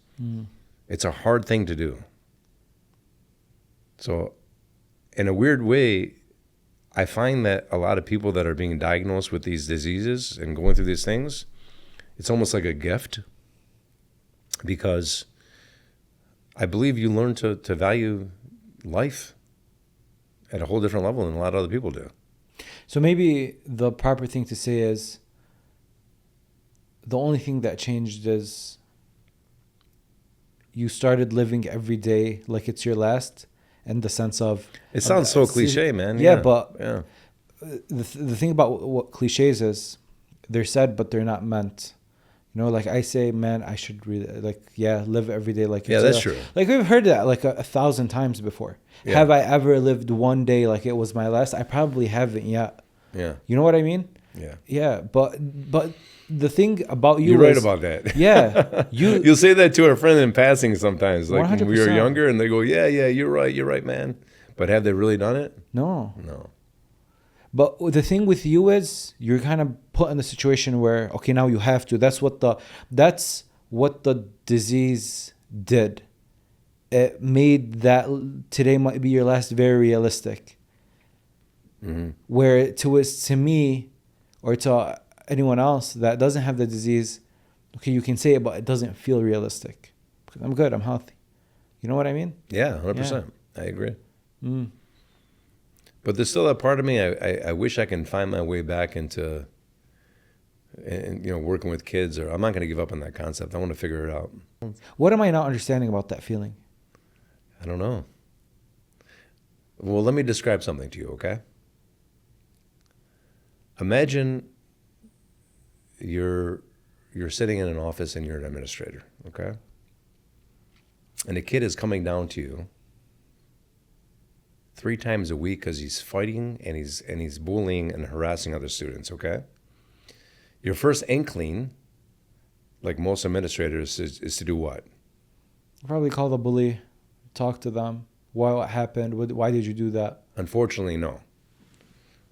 It's a hard thing to do. So in a weird way, I find that a lot of people that are being diagnosed with these diseases and going through these things, it's almost like a gift, because I believe you learn to value life at a whole different level than a lot of other people do. So maybe the proper thing to say is, the only thing that changed is you started living every day like it's your last, in the sense of... It sounds so cliche, man. Yeah, but the thing about what cliches is, they're said, but they're not meant. Like I say, man, I should really, live every day like it's... Yeah, that's true. Like, we've heard that like a thousand times before. Yeah. Have I ever lived one day like it was my last? I probably haven't yet. Yeah. You know what I mean? Yeah. Yeah, but the thing about you You're right is, about that. Yeah. You'll say that to a friend in passing sometimes. Like 100%. when we were younger, and they go, yeah, you're right, man. But have they really done it? No. No. But the thing with you is, you're kind of put in a situation where, okay, now you have to. That's what the disease did. It made that today might be your last very realistic. Where to me, or to anyone else that doesn't have the disease, okay, you can say it, but it doesn't feel realistic. Because I'm good, I'm healthy. You know what I mean? Yeah, 100%. I agree. But there's still that part of me, I wish I can find my way back into, working with kids, or I'm not going to give up on that concept. I want to figure it out. What am I not understanding about that feeling? I don't know. Well, let me describe something to you, okay? Imagine you're sitting in an office and you're an administrator, okay? And a kid is coming down to you 3 times a week because he's fighting and he's bullying and harassing other students, okay? Your first inkling, like most administrators, is to do what? Probably call the bully, talk to them. What happened? Why did you do that? Unfortunately, no.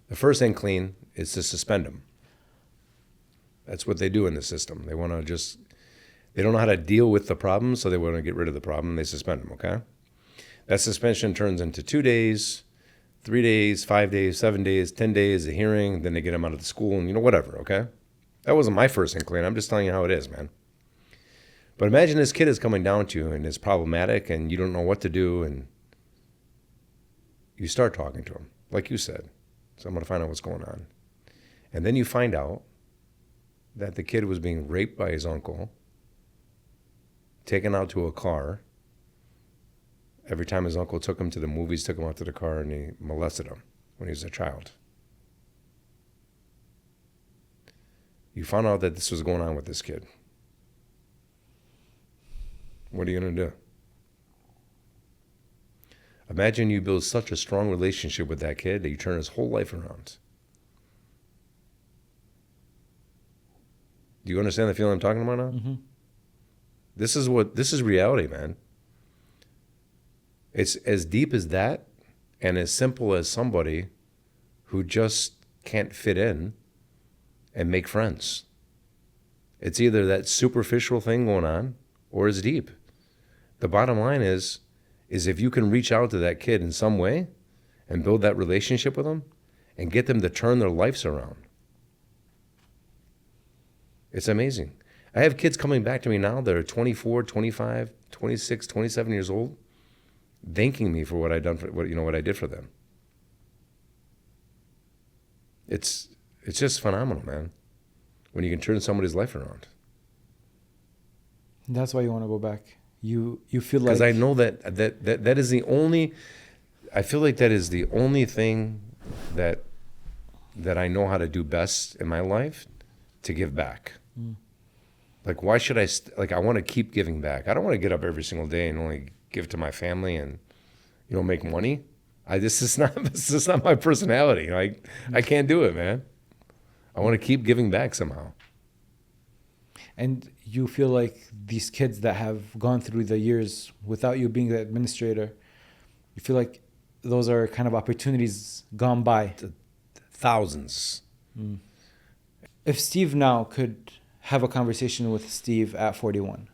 The first inkling is to suspend them. That's what they do in the system. They want to they don't know how to deal with the problem, so they want to get rid of the problem. They suspend them, okay? That suspension turns into 2 days, 3 days, 5 days, 7 days, 10 days, a hearing. Then they get them out of the school and, whatever, okay? That wasn't my first inkling. I'm just telling you how it is, man. But imagine this kid is coming down to you and is problematic and you don't know what to do, and you start talking to him, like you said. So I'm going to find out what's going on. And then you find out that the kid was being raped by his uncle, taken out to a car. Every time his uncle took him to the movies, took him out to the car, and he molested him when he was a child. You found out that this was going on with this kid. What are you going to do? Imagine you build such a strong relationship with that kid that you turn his whole life around. Do you understand the feeling I'm talking about now? Mm-hmm. This is reality, man. It's as deep as that and as simple as somebody who just can't fit in and make friends. It's either that superficial thing going on or it's deep. The bottom line is if you can reach out to that kid in some way and build that relationship with them and get them to turn their lives around. It's amazing. I have kids coming back to me now that are 24, 25, 26, 27 years old, thanking me for what I did for them. It's just phenomenal, man, when you can turn somebody's life around. That's why you want to go back. You feel like... Because I know that is the only... I feel like that is the only thing that I know how to do best in my life, to give back. Like, why should I... I want to keep giving back. I don't want to get up every single day and only give to my family and, make money. This is not my personality. I can't do it, man. I want to keep giving back somehow. And you feel like these kids that have gone through the years without you being the administrator, you feel like those are kind of opportunities gone by. Thousands. If Steve now could have a conversation with Steve at 41,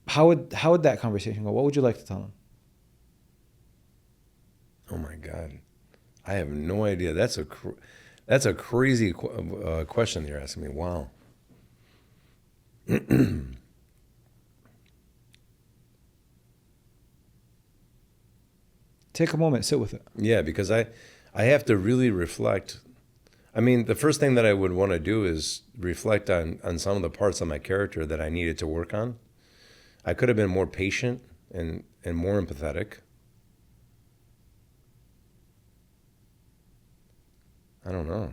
how would that conversation go? What would you like to tell him? Oh my God, I have no idea. That's a crazy question you're asking me. Wow. Take a moment, sit with it. Yeah, because I have to really reflect. I mean, the first thing that I would want to do is reflect on some of the parts of my character that I needed to work on. I could have been more patient and more empathetic. I don't know.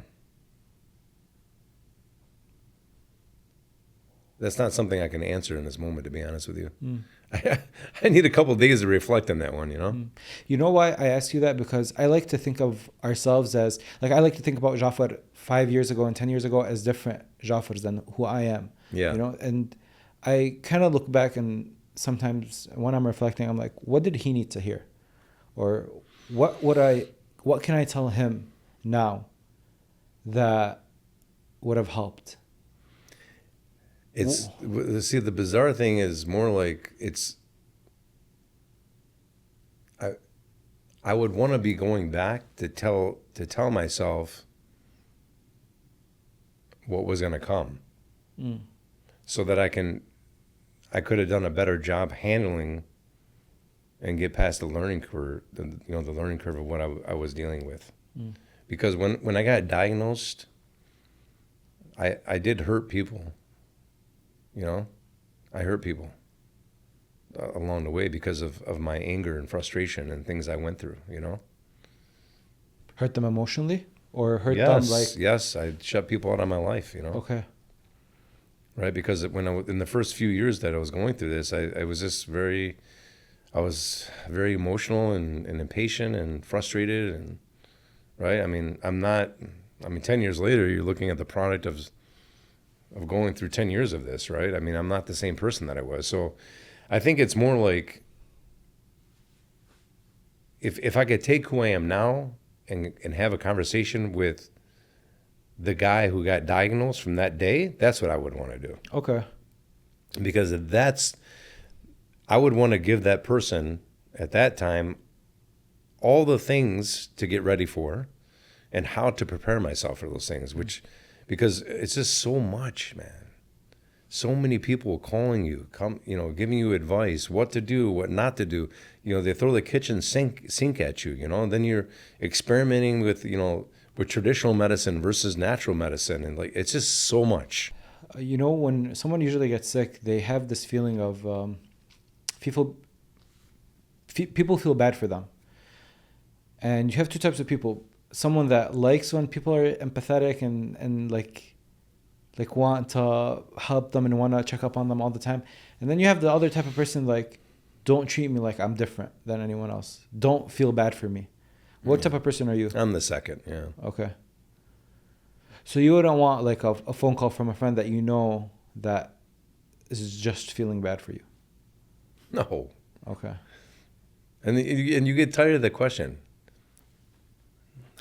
That's not something I can answer in this moment, to be honest with you. I need a couple of days to reflect on that one, You know why I ask you that? Because I like to think of ourselves as, I like to think about Jaafar 5 years ago and 10 years ago as different Jaafars than who I am. Yeah. And I kind of look back, and sometimes when I'm reflecting, I'm like, what did he need to hear? Or what can I tell him now that would have helped? See, the bizarre thing is more like I would want to be going back to tell myself what was going to come, so that I could have done a better job handling and get past the learning curve, the learning curve of what I was dealing with. Because when I got diagnosed, I did hurt people. I hurt people along the way because of my anger and frustration and things I went through, Hurt them emotionally, or hurt them Yes, I shut people out of my life, Okay. Right? Because in the first few years that I was going through this, I was very emotional and impatient and frustrated, and right? 10 years later, you're looking at the product of going through 10 years of this, right? I'm not the same person that I was. So I think it's more like if I could take who I am now and have a conversation with the guy who got diagnosed from that day, that's what I would want to do. Okay. Because I would want to give that person at that time all the things to get ready for and how to prepare myself for those things, because it's just so much, man. So many people calling you, giving you advice, what to do, what not to do. They throw the kitchen sink at you, and then you're experimenting with with traditional medicine versus natural medicine, and like it's just so much. You know, when someone usually gets sick, they have this feeling of people people feel bad for them. And you have two types of people. Someone that likes when people are empathetic and like want to help them and want to check up on them all the time. And then you have the other type of person like, don't treat me like I'm different than anyone else. Don't feel bad for me. What type of person are you? I'm the second, yeah. Okay. So you wouldn't want like a phone call from a friend that you know that is just feeling bad for you? No. Okay. And you get tired of the question.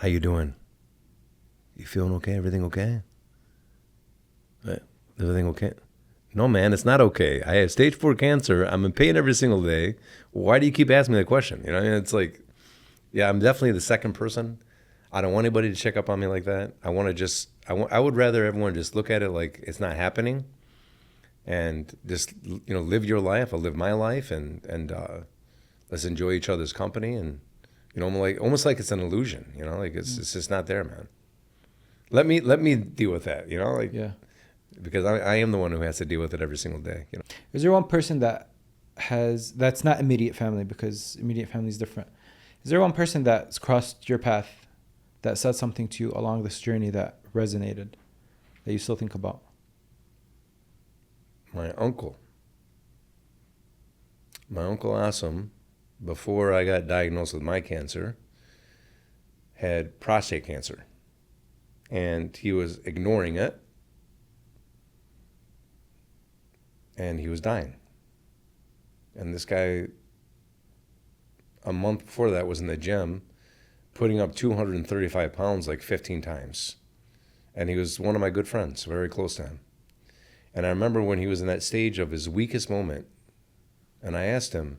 How you doing? You feeling okay? Everything okay? Right. Everything okay? No, man, it's not okay. I have stage 4 cancer. I'm in pain every single day. Why do you keep asking me that question? You know, it's like, yeah, I'm definitely the second person. I don't want anybody to check up on me like that. I want to just, I would rather everyone just look at it like it's not happening, and just, you know, live your life. I'll live my life, and let's enjoy each other's company, and you know, like almost like it's an illusion. You know, like it's just not there, man. Let me deal with that. You know, like Yeah. because I am the one who has to deal with it every single day. You know. Is there one person that's not immediate family, because immediate family is different? Is there one person that's crossed your path that said something to you along this journey that resonated, that you still think about? My uncle Asim, before I got diagnosed with my cancer, had prostate cancer, and he was ignoring it, and he was dying. And this guy, a month before that, was in the gym putting up 235 pounds like 15 times. And he was one of my good friends, very close to him. And I remember when he was in that stage of his weakest moment, and I asked him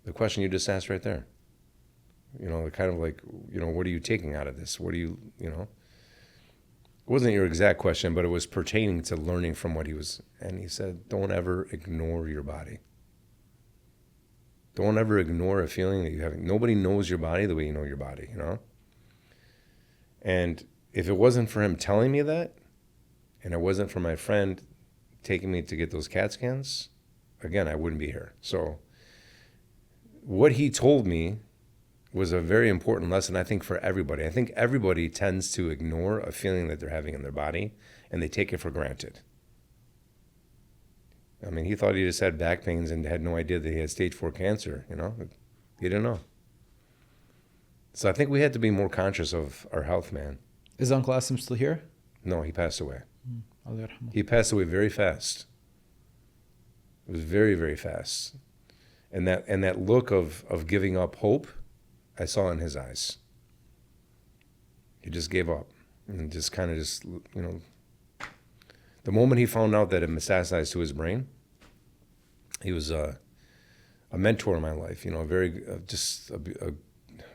the question you just asked right there. You know, kind of like, you know, what are you taking out of this? What do you, you know? It wasn't your exact question, but it was pertaining to learning from what he was. And he said, don't ever ignore your body. Don't ever ignore a feeling that you have. Nobody knows your body the way you know your body, you know? And if it wasn't for him telling me that, and it wasn't for my friend taking me to get those CAT scans, again, I wouldn't be here. So what he told me was a very important lesson, I think, for everybody. I think everybody tends to ignore a feeling that they're having in their body, and they take it for granted. I mean, he thought he just had back pains and had no idea that he had stage 4 cancer, you know? He didn't know. So I think we had to be more conscious of our health, man. Is Uncle Asim still here? No, he passed away. Allah yarhamah. He passed away very fast. It was very, very fast. And that look of giving up hope, I saw in his eyes. He just gave up and just kind of just, you know, the moment he found out that it metastasized to his brain, he was a mentor in my life, you know, just a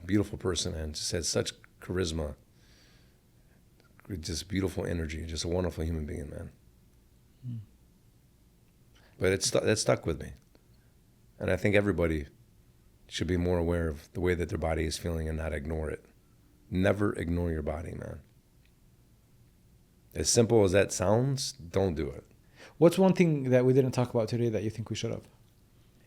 beautiful person, and just had such charisma, just beautiful energy, just a wonderful human being, man. But that stuck with me. And I think everybody should be more aware of the way that their body is feeling and not ignore it. Never ignore your body, man. As simple as that sounds, don't do it. What's one thing that we didn't talk about today that you think we should have?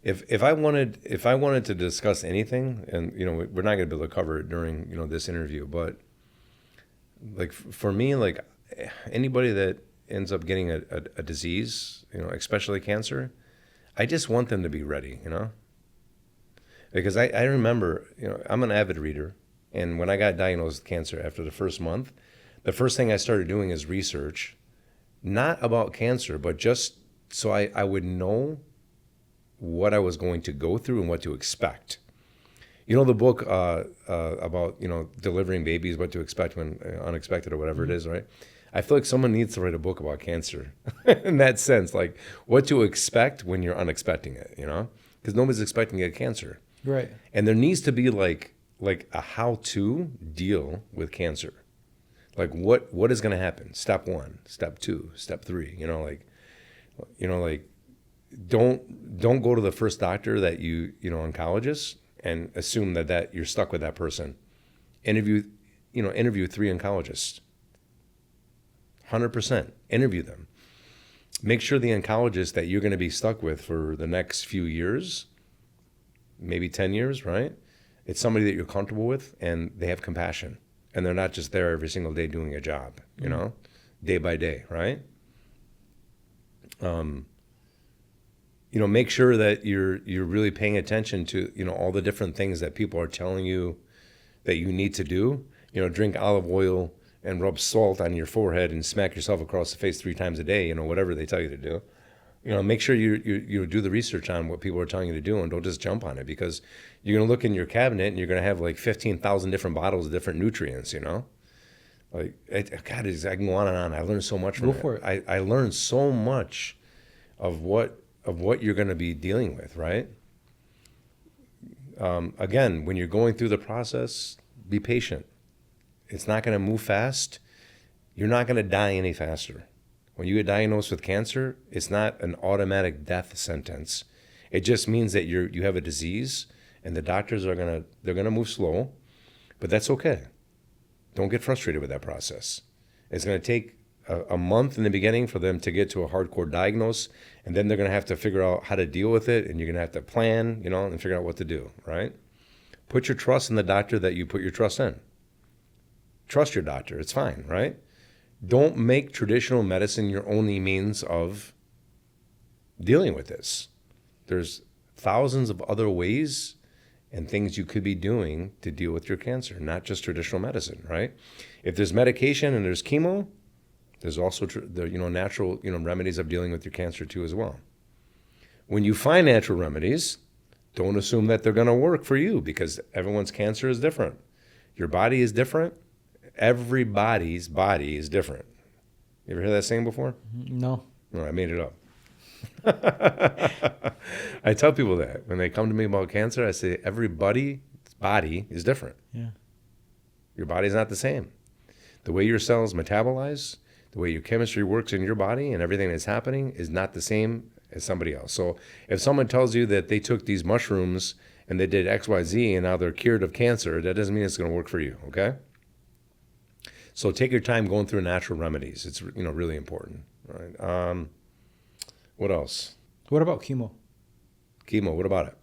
If I wanted to discuss anything, and you know, we're not going to be able to cover it during, you know, this interview, but like for me, like anybody that ends up getting a disease, you know, especially cancer, I just want them to be ready, you know? Because I remember, you know, I'm an avid reader, and when I got diagnosed with cancer after the first month, the first thing I started doing is research, not about cancer, but just so I would know what I was going to go through and what to expect. You know the book about, you know, delivering babies, what to expect when unexpected or whatever it is, right? I feel like someone needs to write a book about cancer in that sense, like what to expect when you're unexpecting it, you know? Because nobody's expecting to get cancer. Right. And there needs to be like a how-to deal with cancer. Like what is going to happen? Step 1, step 2, step 3, you know, like don't go to the first doctor that you know, oncologist, and assume that you're stuck with that person. Interview interview 3 oncologists. 100%. Interview them. Make sure the oncologist that you're going to be stuck with for the next few years, maybe 10 years, right? It's somebody that you're comfortable with and they have compassion. And they're not just there every single day doing a job, day by day, right? Make sure that you're really paying attention to, all the different things that people are telling you that you need to do. Drink olive oil and rub salt on your forehead and smack yourself across the face 3 times a day, whatever they tell you to do. Make sure you do the research on what people are telling you to do and don't just jump on it, because you're going to look in your cabinet and you're going to have like 15,000 different bottles of different nutrients, Like, I can go on and on. I learned so much from it. Go for it. I learned so much of what you're going to be dealing with, right? Again, when you're going through the process, be patient. It's not going to move fast. You're not going to die any faster. When you get diagnosed with cancer, it's not an automatic death sentence. It just means that you have a disease, and the doctors they're gonna move slow, but that's okay. Don't get frustrated with that process. It's going to take a month in the beginning for them to get to a hardcore diagnose, and then they're going to have to figure out how to deal with it, and you're going to have to plan, and figure out what to do, right? Put your trust in the doctor that you put your trust in. Trust your doctor. It's fine, right? Don't make traditional medicine your only means of dealing with this. There's thousands of other ways and things you could be doing to deal with your cancer, not just traditional medicine, right? If there's medication and there's chemo, there's also natural remedies of dealing with your cancer too as well. When you find natural remedies, don't assume that they're going to work for you, because everyone's cancer is different. Your body is different. Everybody's body is different. You ever heard that saying before? No. No, I made it up. I tell people that when they come to me about cancer, I say everybody's body is different. Yeah. Your body's not the same. The way your cells metabolize, the way your chemistry works in your body and everything that's happening is not the same as somebody else. So if someone tells you that they took these mushrooms and they did XYZ and now they're cured of cancer, that doesn't mean it's going to work for you, okay? So take your time going through natural remedies. It's really important, right? What else? What about chemo? Chemo, what about it?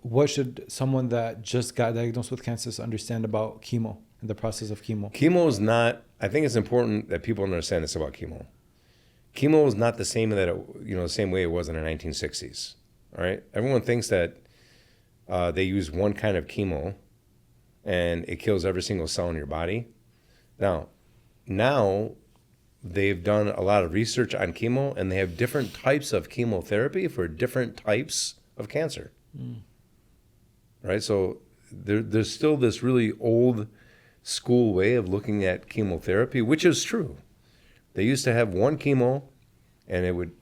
What should someone that just got diagnosed with cancer understand about chemo and the process of chemo? Chemo is not, I think it's important that people understand this about chemo. Chemo is not the same the same way it was in the 1960s. All right? Everyone thinks that they use one kind of chemo and it kills every single cell in your body. Now they've done a lot of research on chemo, and they have different types of chemotherapy for different types of cancer. Right? So there's still this really old school way of looking at chemotherapy, which is true. They used to have one chemo, and they would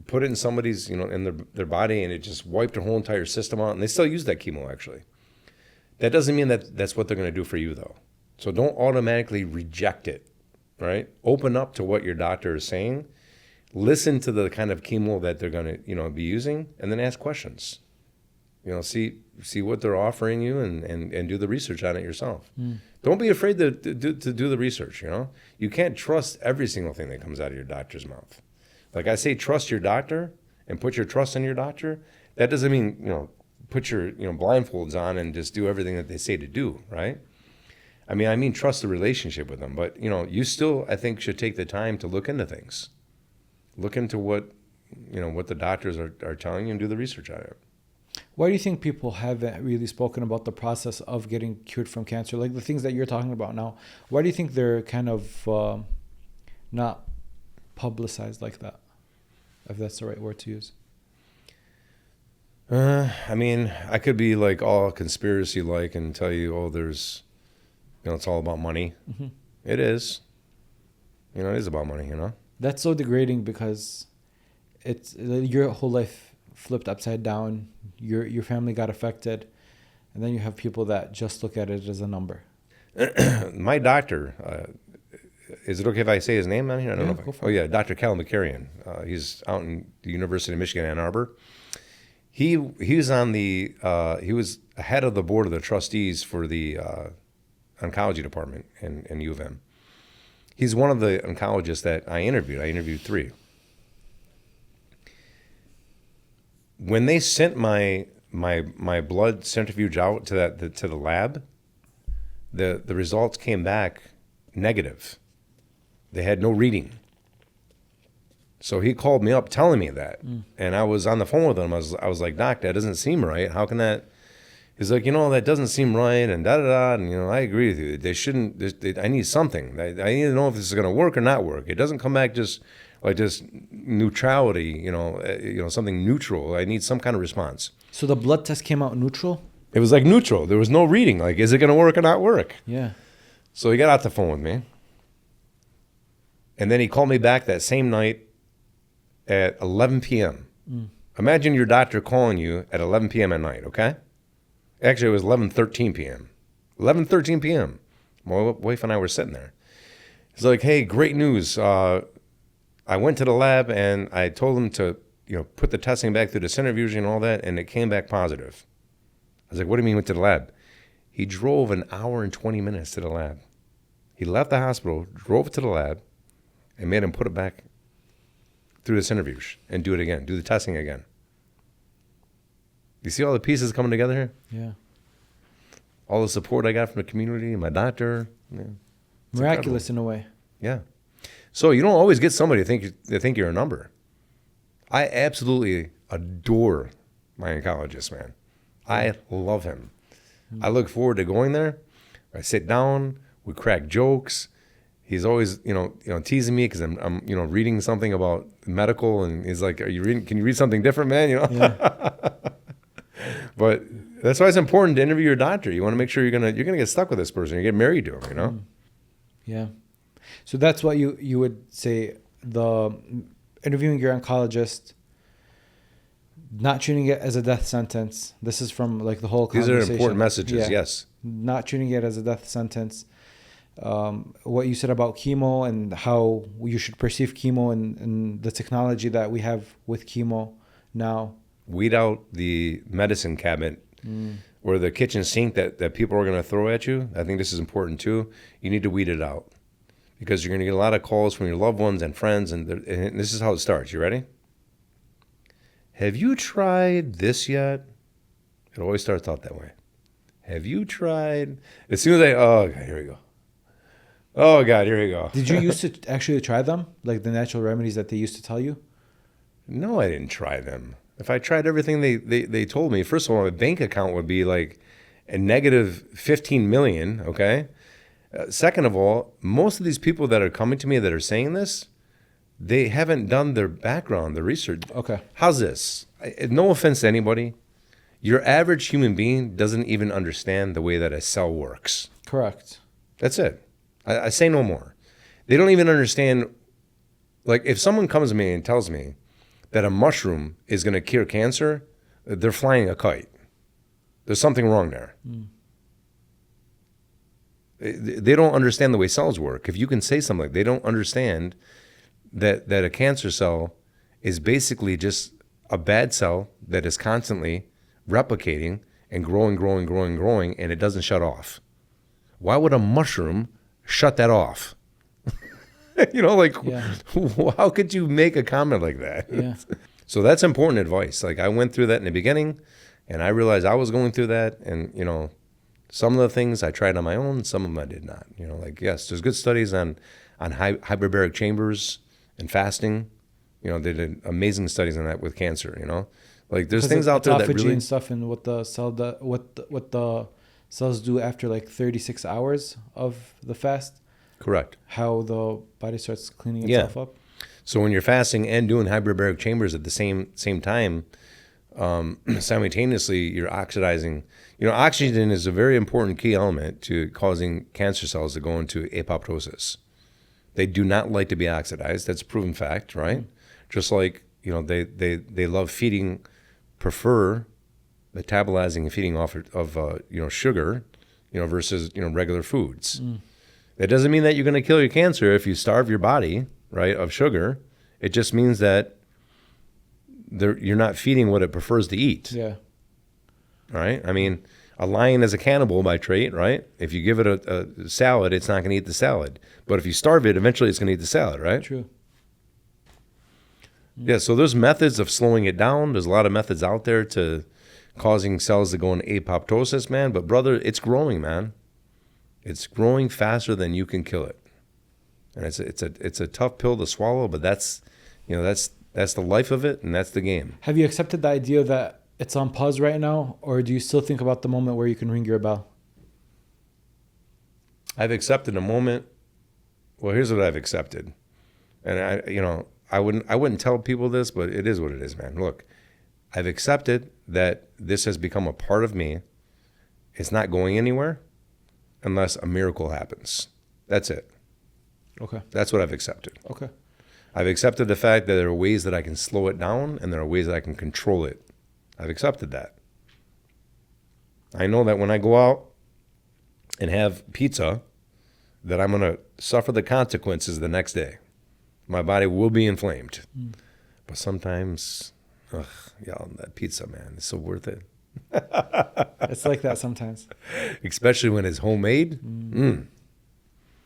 put it in somebody's, in their body, and it just wiped their whole entire system out. And they still use that chemo, actually. That doesn't mean that that's what they're going to do for you, though. So don't automatically reject it, right? Open up to what your doctor is saying. Listen to the kind of chemo that they're going to, be using, and then ask questions. See what they're offering you, and do the research on it yourself. Don't be afraid to do the research. You can't trust every single thing that comes out of your doctor's mouth. Like I say, trust your doctor and put your trust in your doctor. That doesn't mean put your blindfolds on and just do everything that they say to do, right? I mean trust the relationship with them, but you still, I think, should take the time to look into things. Look into what the doctors are telling you and do the research on it. Why do you think people haven't really spoken about the process of getting cured from cancer? Like the things that you're talking about now, why do you think they're kind of not publicized like that, if that's the right word to use? I could be like all conspiracy-like and tell you, there's, it's all about money. Mm-hmm. It is. It is about money, That's so degrading, because it's your whole life flipped upside down. Your family got affected, and then you have people that just look at it as a number. My doctor, is it okay if I say his name on here? I don't know. Oh yeah, Dr. Cal McCarrion. He's out in the University of Michigan, Ann Arbor. He was on the he was head of the board of the trustees for the oncology department in U of M. He's one of the oncologists that I interviewed. I interviewed 3. When they sent my blood centrifuge out to the lab, the results came back negative. They had no reading. So he called me up telling me that, and I was on the phone with him. I was like, Doc, that doesn't seem right. How can that? He's like, that doesn't seem right, and da-da-da, and, I agree with you. They shouldn't, I need something. I need to know if this is going to work or not work. It doesn't come back just like just neutrality, something neutral. I need some kind of response. So the blood test came out neutral? It was like neutral. There was no reading. Like, is it going to work or not work? Yeah. So he got off the phone with me, and then he called me back that same night at 11 p.m. Imagine your doctor calling you at 11 p.m. at night, okay? Actually, it was 11:13 p.m. 11:13 p.m. My wife and I were sitting there. He's like, hey, great news. I went to the lab and I told them to, put the testing back through the centrifuge and all that, and it came back positive. I was like, what do you mean went to the lab? He drove an hour and 20 minutes to the lab. He left the hospital, drove to the lab, and made him put it back through the centrifuge and do it again, do the testing again. You see all the pieces coming together here? Yeah. All the support I got from the community, my doctor. Yeah. Miraculous in a way. Yeah. So you don't always get somebody to think you're a number. I absolutely adore my oncologist, man. I love him. I look forward to going there. I sit down, we crack jokes. He's always, teasing me because I'm reading something about medical, and he's like, "Are you reading? Can you read something different, man?" Yeah. But that's why it's important to interview your doctor. You want to make sure you're gonna get stuck with this person. You get married to him, Yeah. So that's what you would say, the interviewing your oncologist, not treating it as a death sentence. This is from like the whole These conversation. are important messages, Yeah. yes. Not treating it as a death sentence. What you said about chemo and how you should perceive chemo and the technology that we have with chemo now. Weed out the medicine cabinet or the kitchen sink that people are going to throw at you. I think this is important too. You need to weed it out because you're going to get a lot of calls from your loved ones and friends, and this is how it starts. You ready? Have you tried this yet? It always starts out that way. Have you tried? As soon as oh, God, here we go. Oh, God, here we go. Did you used to actually try them? Like the natural remedies that they used to tell you? No, I didn't try them. If I tried everything they told me, first of all, my bank account would be like a negative 15 million, okay? Second of all, most of these people that are coming to me that are saying this, they haven't done their background, their research. Okay. How's this? No offense to anybody. Your average human being doesn't even understand the way that a cell works. Correct. That's it. I say no more. They don't even understand. Like, if someone comes to me and tells me that a mushroom is going to cure cancer, they're flying a kite. There's something wrong there. They don't understand the way cells work. If you can say something like, they don't understand that a cancer cell is basically just a bad cell that is constantly replicating and growing, and it doesn't shut off. Why would a mushroom shut that off? Yeah. How could you make a comment like that? Yeah. So that's important advice. Like, I went through that in the beginning, and I realized I was going through that, and, some of the things I tried on my own, some of them I did not. Yes, there's good studies on hyperbaric chambers and fasting. They did amazing studies on that with cancer, Like, there's things out there that really... and stuff, and what the cell what the cells do after like 36 hours of the fast. Correct. How the body starts cleaning itself up. So when you're fasting and doing hyperbaric chambers at the same time, simultaneously you're oxidizing. Oxygen is a very important key element to causing cancer cells to go into apoptosis. They do not like to be oxidized. That's a proven fact, right? Just like, they love prefer metabolizing and feeding off of sugar, versus, regular foods. That doesn't mean that you're going to kill your cancer if you starve your body, right, of sugar. It just means that you're not feeding what it prefers to eat. Yeah. All right? I mean, A lion is a cannibal by trait, right? If you give it a salad, it's not going to eat the salad. But if you starve it, eventually it's going to eat the salad, right? True. Yeah, so there's methods of slowing it down. There's a lot of methods out there to causing cells to go into apoptosis, man. But brother, it's growing, man. It's growing faster than you can kill it. And it's a tough pill to swallow, but that's the life of it, and that's the game. Have you accepted the idea that it's on pause right now, or do you still think about the moment where you can ring your bell? I've accepted a moment. Well, here's what I've accepted, and I wouldn't tell people this, but it is what it is, man. Look, I've accepted that this has become a part of me. It's not going anywhere unless a miracle happens. That's it. Okay. That's what I've accepted. Okay. I've accepted the fact that there are ways that I can slow it down and there are ways that I can control it. I've accepted that. I know that when I go out and have pizza, that I'm going to suffer the consequences the next day. My body will be inflamed. But sometimes, y'all, that pizza, man, it's so worth it. It's like that sometimes. Especially when it's homemade.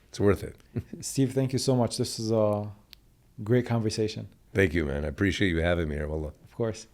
It's worth it. Steve, thank you so much. This is a great conversation. Thank you, man. I appreciate you having me here. Wallah. Of course.